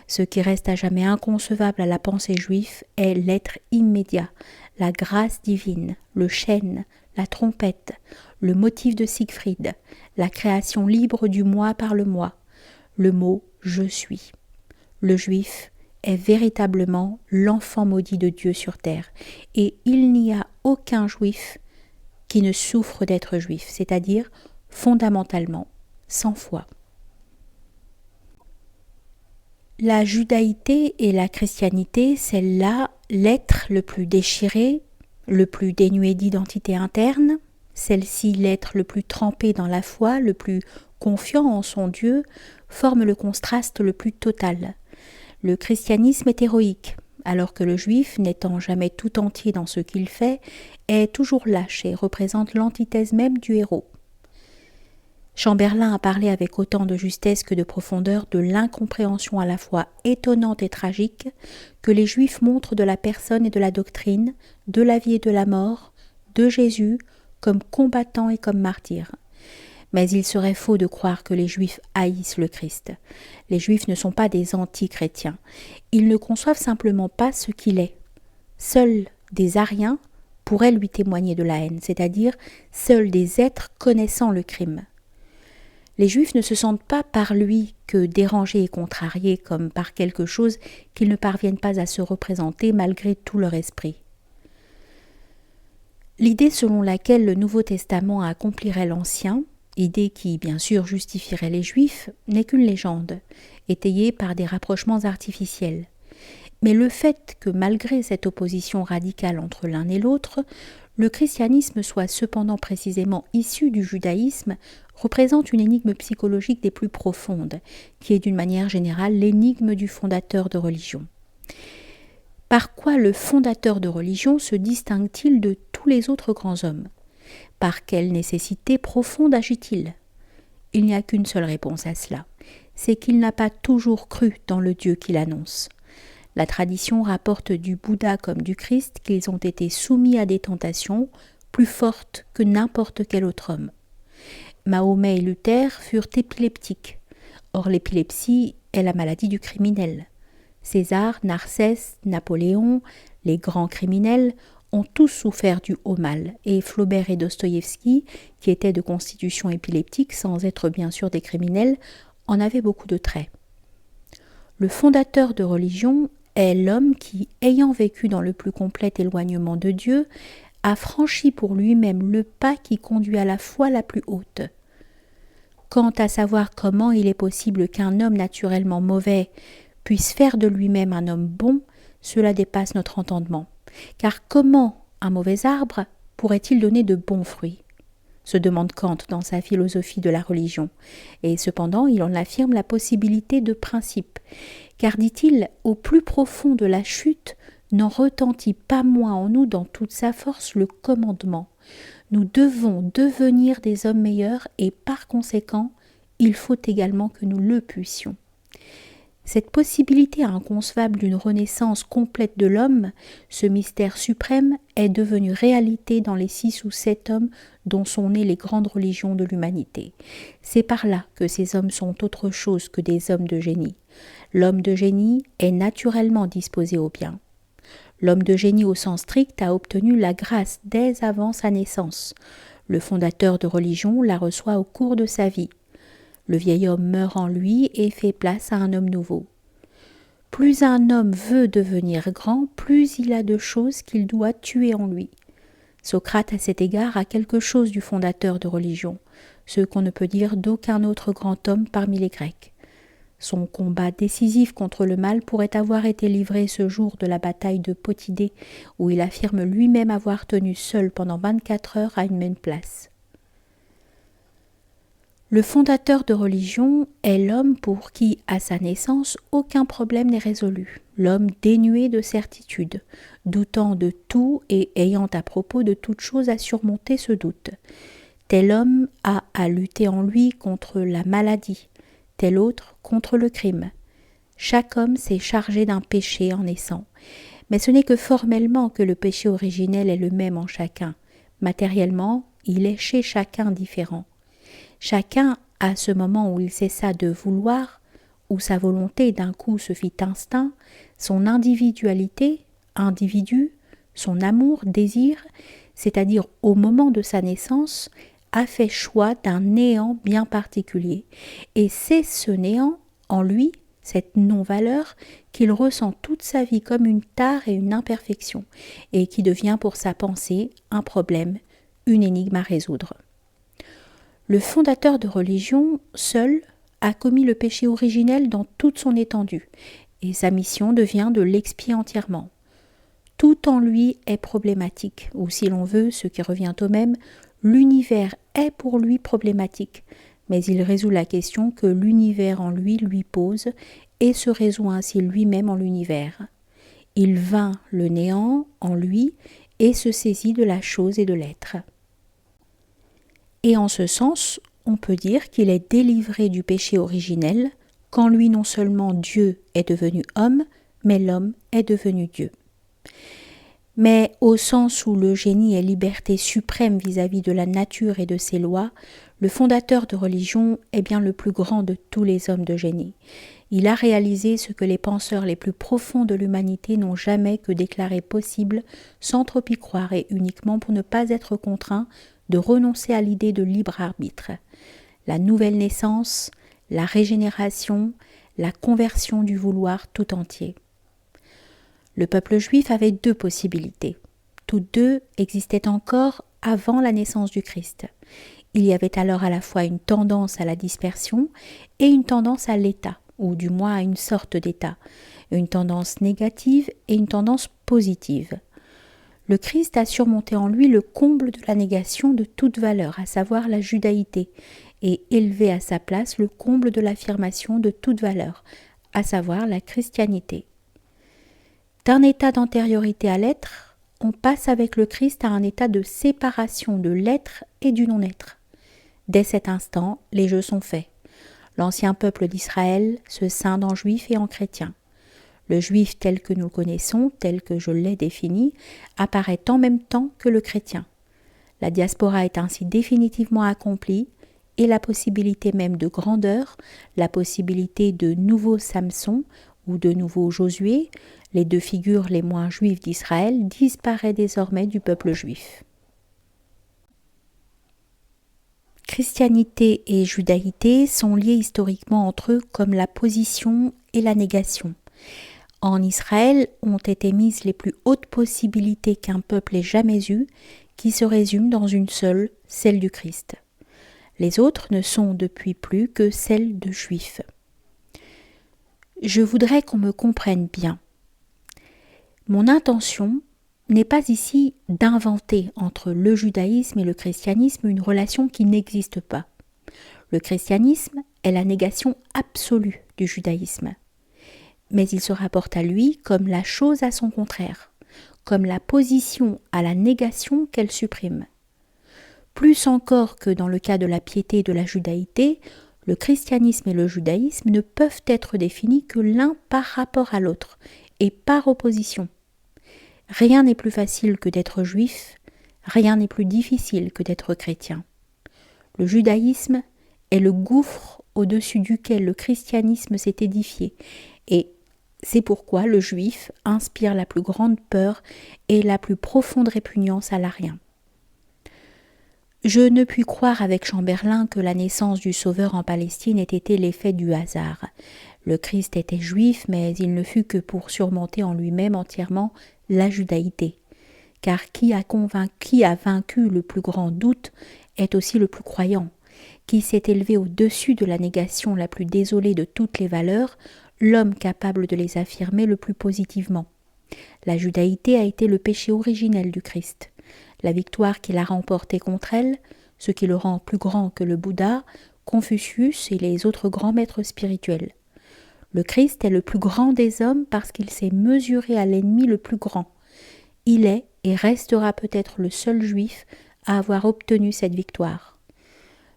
Ce qui reste à jamais inconcevable à la pensée juive est l'être immédiat, la grâce divine, le chêne, la trompette, le motif de Siegfried, la création libre du moi par le moi, le mot « je suis ». Le juif est véritablement l'enfant maudit de Dieu sur terre, et il n'y a aucun juif qui ne souffre d'être juif, c'est-à-dire fondamentalement, sans foi. La judaïté et la christianité, celle-là, l'être le plus déchiré, le plus dénué d'identité interne, celle-ci, l'être le plus trempé dans la foi, le plus confiant en son Dieu, forment le contraste le plus total. Le christianisme est héroïque, alors que le juif, n'étant jamais tout entier dans ce qu'il fait, est toujours lâche et représente l'antithèse même du héros. Chamberlain a parlé avec autant de justesse que de profondeur de l'incompréhension à la fois étonnante et tragique que les Juifs montrent de la personne et de la doctrine, de la vie et de la mort, de Jésus, comme combattant et comme martyr. Mais il serait faux de croire que les Juifs haïssent le Christ. Les Juifs ne sont pas des anti-chrétiens. Ils ne conçoivent simplement pas ce qu'il est. Seuls des Ariens pourraient lui témoigner de la haine, c'est-à-dire seuls des êtres connaissant le crime. Les Juifs ne se sentent pas par lui que dérangés et contrariés comme par quelque chose qu'ils ne parviennent pas à se représenter malgré tout leur esprit. L'idée selon laquelle le Nouveau Testament accomplirait l'Ancien, idée qui bien sûr justifierait les Juifs, n'est qu'une légende, étayée par des rapprochements artificiels. Mais le fait que malgré cette opposition radicale entre l'un et l'autre, le christianisme soit cependant précisément issu du judaïsme représente une énigme psychologique des plus profondes, qui est d'une manière générale l'énigme du fondateur de religion. Par quoi le fondateur de religion se distingue-t-il de tous les autres grands hommes ? Par quelle nécessité profonde agit-il ? Il n'y a qu'une seule réponse à cela, c'est qu'il n'a pas toujours cru dans le Dieu qu'il annonce. La tradition rapporte du Bouddha comme du Christ qu'ils ont été soumis à des tentations plus fortes que n'importe quel autre homme. Mahomet et Luther furent épileptiques. Or l'épilepsie est la maladie du criminel. César, Narsès, Napoléon, les grands criminels ont tous souffert du haut mal, et Flaubert et Dostoïevski, qui étaient de constitution épileptique sans être bien sûr des criminels, en avaient beaucoup de traits. Le fondateur de religion est l'homme qui, ayant vécu dans le plus complet éloignement de Dieu, a franchi pour lui-même le pas qui conduit à la foi la plus haute. Quant à savoir comment il est possible qu'un homme naturellement mauvais puisse faire de lui-même un homme bon, cela dépasse notre entendement. Car comment un mauvais arbre pourrait-il donner de bons fruits ? Se demande Kant dans sa philosophie de la religion. Et cependant, il en affirme la possibilité de principe. Car, dit-il, au plus profond de la chute, n'en retentit pas moins en nous dans toute sa force le commandement. Nous devons devenir des hommes meilleurs et par conséquent, il faut également que nous le puissions. Cette possibilité inconcevable d'une renaissance complète de l'homme, ce mystère suprême, est devenu réalité dans les 6 ou 7 hommes dont sont nées les grandes religions de l'humanité. C'est par là que ces hommes sont autre chose que des hommes de génie. L'homme de génie est naturellement disposé au bien. L'homme de génie au sens strict a obtenu la grâce dès avant sa naissance. Le fondateur de religion la reçoit au cours de sa vie. Le vieil homme meurt en lui et fait place à un homme nouveau. Plus un homme veut devenir grand, plus il a de choses qu'il doit tuer en lui. Socrate, à cet égard, a quelque chose du fondateur de religion, ce qu'on ne peut dire d'aucun autre grand homme parmi les Grecs. Son combat décisif contre le mal pourrait avoir été livré ce jour de la bataille de Potidée, où il affirme lui-même avoir tenu seul pendant 24 heures à une même place. Le fondateur de religion est l'homme pour qui, à sa naissance, aucun problème n'est résolu, l'homme dénué de certitude, doutant de tout et ayant à propos de toute chose à surmonter ce doute. Tel homme a à lutter en lui contre la maladie, tel autre contre le crime. Chaque homme s'est chargé d'un péché en naissant, mais ce n'est que formellement que le péché originel est le même en chacun. Matériellement, il est chez chacun différent. Chacun, à ce moment où il cessa de vouloir, où sa volonté d'un coup se fit instinct, son individualité, individu, son amour, désir, c'est-à-dire au moment de sa naissance, a fait choix d'un néant bien particulier. Et c'est ce néant, en lui, cette non-valeur, qu'il ressent toute sa vie comme une tare et une imperfection, et qui devient pour sa pensée un problème, une énigme à résoudre. Le fondateur de religion, seul, a commis le péché originel dans toute son étendue, et sa mission devient de l'expier entièrement. Tout en lui est problématique, ou si l'on veut, ce qui revient au même, l'univers est pour lui problématique, mais il résout la question que l'univers en lui pose et se résout ainsi lui-même en l'univers. Il vainc le néant en lui et se saisit de la chose et de l'être. Et en ce sens, on peut dire qu'il est délivré du péché originel, qu'en lui non seulement Dieu est devenu homme, mais l'homme est devenu Dieu. Mais au sens où le génie est liberté suprême vis-à-vis de la nature et de ses lois, le fondateur de religion est bien le plus grand de tous les hommes de génie. Il a réalisé ce que les penseurs les plus profonds de l'humanité n'ont jamais que déclaré possible sans trop y croire et uniquement pour ne pas être contraints de renoncer à l'idée de libre arbitre. La nouvelle naissance, la régénération, la conversion du vouloir tout entier. Le peuple juif avait deux possibilités. Toutes deux existaient encore avant la naissance du Christ. Il y avait alors à la fois une tendance à la dispersion et une tendance à l'état, ou du moins à une sorte d'état, une tendance négative et une tendance positive. Le Christ a surmonté en lui le comble de la négation de toute valeur, à savoir la judaïté, et élevé à sa place le comble de l'affirmation de toute valeur, à savoir la christianité. D'un état d'antériorité à l'être, on passe avec le Christ à un état de séparation de l'être et du non-être. Dès cet instant, les jeux sont faits. L'ancien peuple d'Israël se scinde en juif et en chrétien. Le juif tel que nous le connaissons, tel que je l'ai défini, apparaît en même temps que le chrétien. La diaspora est ainsi définitivement accomplie et la possibilité même de grandeur, la possibilité de nouveau Samson ou de nouveau Josué, les deux figures les moins juives d'Israël, disparaît désormais du peuple juif. Christianité et judaïté sont liés historiquement entre eux comme la position et la négation. En Israël ont été mises les plus hautes possibilités qu'un peuple ait jamais eues, qui se résument dans une seule, celle du Christ. Les autres ne sont depuis plus que celles de juifs. Je voudrais qu'on me comprenne bien. Mon intention n'est pas ici d'inventer entre le judaïsme et le christianisme une relation qui n'existe pas. Le christianisme est la négation absolue du judaïsme. Mais il se rapporte à lui comme la chose à son contraire, comme la position à la négation qu'elle supprime. Plus encore que dans le cas de la piété et de la judaïté, le christianisme et le judaïsme ne peuvent être définis que l'un par rapport à l'autre, et par opposition. Rien n'est plus facile que d'être juif, rien n'est plus difficile que d'être chrétien. Le judaïsme est le gouffre au-dessus duquel le christianisme s'est édifié, et c'est pourquoi le juif inspire la plus grande peur et la plus profonde répugnance à l'arien. Je ne puis croire avec Chamberlain que la naissance du Sauveur en Palestine ait été l'effet du hasard. Le Christ était juif, mais il ne fut que pour surmonter en lui-même entièrement la judaïté. Car qui a vaincu le plus grand doute est aussi le plus croyant. Qui s'est élevé au-dessus de la négation la plus désolée de toutes les valeurs, l'homme capable de les affirmer le plus positivement. La judaïté a été le péché originel du Christ. La victoire qu'il a remportée contre elle, ce qui le rend plus grand que le Bouddha, Confucius et les autres grands maîtres spirituels. Le Christ est le plus grand des hommes parce qu'il s'est mesuré à l'ennemi le plus grand. Il est et restera peut-être le seul juif à avoir obtenu cette victoire.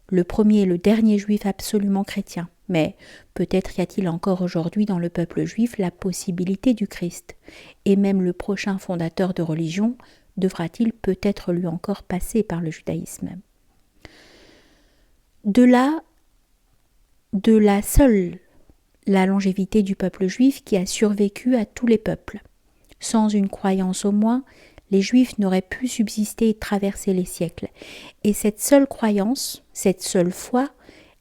Le premier et le dernier juif absolument chrétien. Mais peut-être y a-t-il encore aujourd'hui dans le peuple juif la possibilité du Christ. Et même le prochain fondateur de religion devra-t-il peut-être lui encore passer par le judaïsme. De là seule la longévité du peuple juif qui a survécu à tous les peuples. Sans une croyance au moins, les Juifs n'auraient pu subsister et traverser les siècles. Et cette seule croyance, cette seule foi,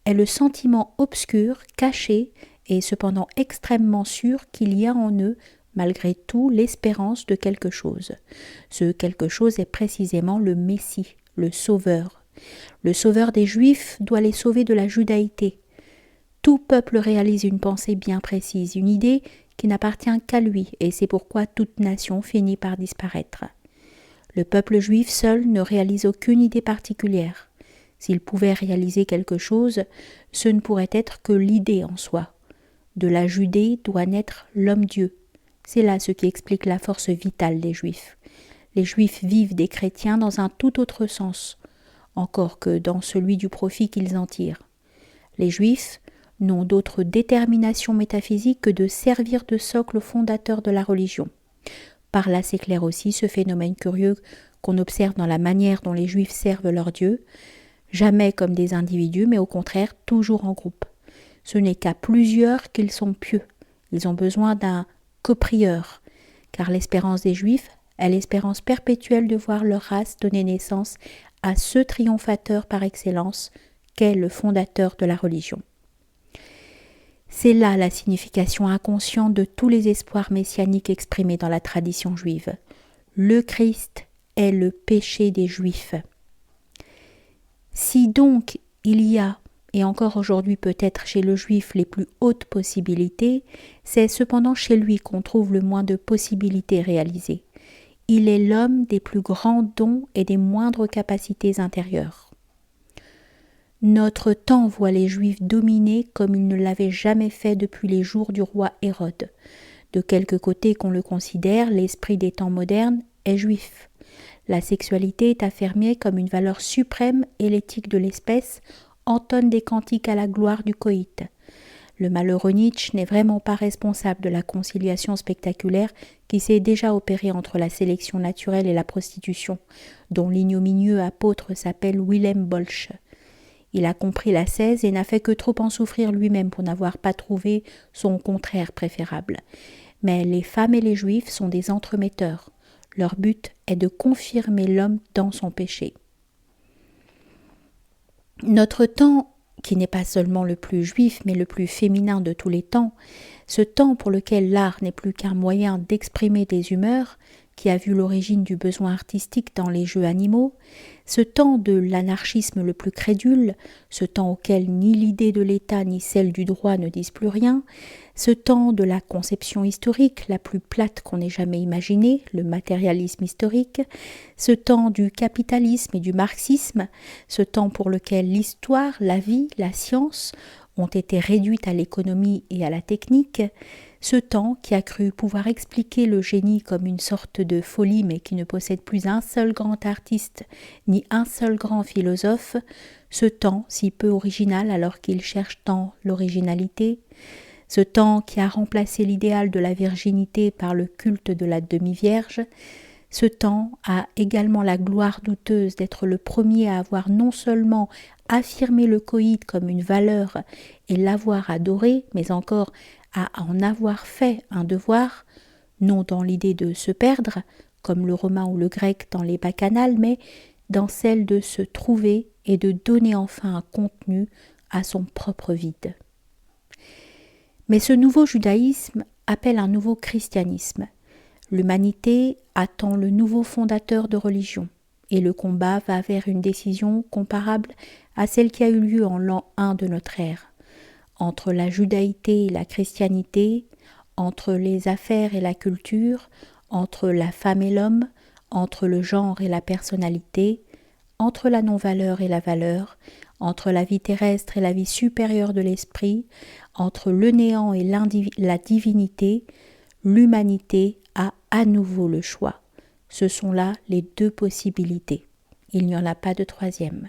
est le sentiment obscur, caché et cependant extrêmement sûr qu'il y a en eux, malgré tout, l'espérance de quelque chose. Ce quelque chose est précisément le Messie, le Sauveur. Le Sauveur des Juifs doit les sauver de la judaïté. Tout peuple réalise une pensée bien précise, une idée qui n'appartient qu'à lui, et c'est pourquoi toute nation finit par disparaître. Le peuple juif seul ne réalise aucune idée particulière. S'il pouvait réaliser quelque chose, ce ne pourrait être que l'idée en soi. De la Judée doit naître l'homme-dieu. C'est là ce qui explique la force vitale des Juifs. Les Juifs vivent des chrétiens dans un tout autre sens, encore que dans celui du profit qu'ils en tirent. Les Juifs n'ont d'autre détermination métaphysique que de servir de socle fondateur de la religion. Par là s'éclaire aussi ce phénomène curieux qu'on observe dans la manière dont les Juifs servent leur Dieu, jamais comme des individus, mais au contraire toujours en groupe. Ce n'est qu'à plusieurs qu'ils sont pieux. Ils ont besoin d'un coprieur, car l'espérance des Juifs est l'espérance perpétuelle de voir leur race donner naissance à ce triomphateur par excellence qu'est le fondateur de la religion. C'est là la signification inconsciente de tous les espoirs messianiques exprimés dans la tradition juive. Le Christ est le péché des Juifs. Si donc il y a, et encore aujourd'hui peut-être chez le Juif, les plus hautes possibilités, c'est cependant chez lui qu'on trouve le moins de possibilités réalisées. Il est l'homme des plus grands dons et des moindres capacités intérieures. Notre temps voit les Juifs dominer comme ils ne l'avaient jamais fait depuis les jours du roi Hérode. De quelque côté qu'on le considère, l'esprit des temps modernes est juif. La sexualité est affirmée comme une valeur suprême et l'éthique de l'espèce entonne des cantiques à la gloire du coït. Le malheureux Nietzsche n'est vraiment pas responsable de la conciliation spectaculaire qui s'est déjà opérée entre la sélection naturelle et la prostitution, dont l'ignominieux apôtre s'appelle Wilhelm Bolch. Il a compris l'ascèse et n'a fait que trop en souffrir lui-même pour n'avoir pas trouvé son contraire préférable. Mais les femmes et les Juifs sont des entremetteurs. Leur but est de confirmer l'homme dans son péché. Notre temps, qui n'est pas seulement le plus juif, mais le plus féminin de tous les temps, ce temps pour lequel l'art n'est plus qu'un moyen d'exprimer des humeurs, qui a vu l'origine du besoin artistique dans les jeux animaux, ce temps de l'anarchisme le plus crédule, ce temps auquel ni l'idée de l'État ni celle du droit ne disent plus rien, ce temps de la conception historique la plus plate qu'on ait jamais imaginée, le matérialisme historique, ce temps du capitalisme et du marxisme, ce temps pour lequel l'histoire, la vie, la science ont été réduites à l'économie et à la technique, ce temps qui a cru pouvoir expliquer le génie comme une sorte de folie mais qui ne possède plus un seul grand artiste ni un seul grand philosophe, ce temps si peu original alors qu'il cherche tant l'originalité, ce temps qui a remplacé l'idéal de la virginité par le culte de la demi-vierge, ce temps a également la gloire douteuse d'être le premier à avoir non seulement affirmé le coït comme une valeur et l'avoir adoré, mais encore à en avoir fait un devoir, non dans l'idée de se perdre, comme le romain ou le grec dans les bacchanales, mais dans celle de se trouver et de donner enfin un contenu à son propre vide. Mais ce nouveau judaïsme appelle un nouveau christianisme. L'humanité attend le nouveau fondateur de religion, et le combat va vers une décision comparable à celle qui a eu lieu en l'an 1 de notre ère. Entre la judaïté et la christianité, entre les affaires et la culture, entre la femme et l'homme, entre le genre et la personnalité, entre la non-valeur et la valeur, entre la vie terrestre et la vie supérieure de l'esprit, entre le néant et la divinité, l'humanité a à nouveau le choix. Ce sont là les deux possibilités. Il n'y en a pas de troisième.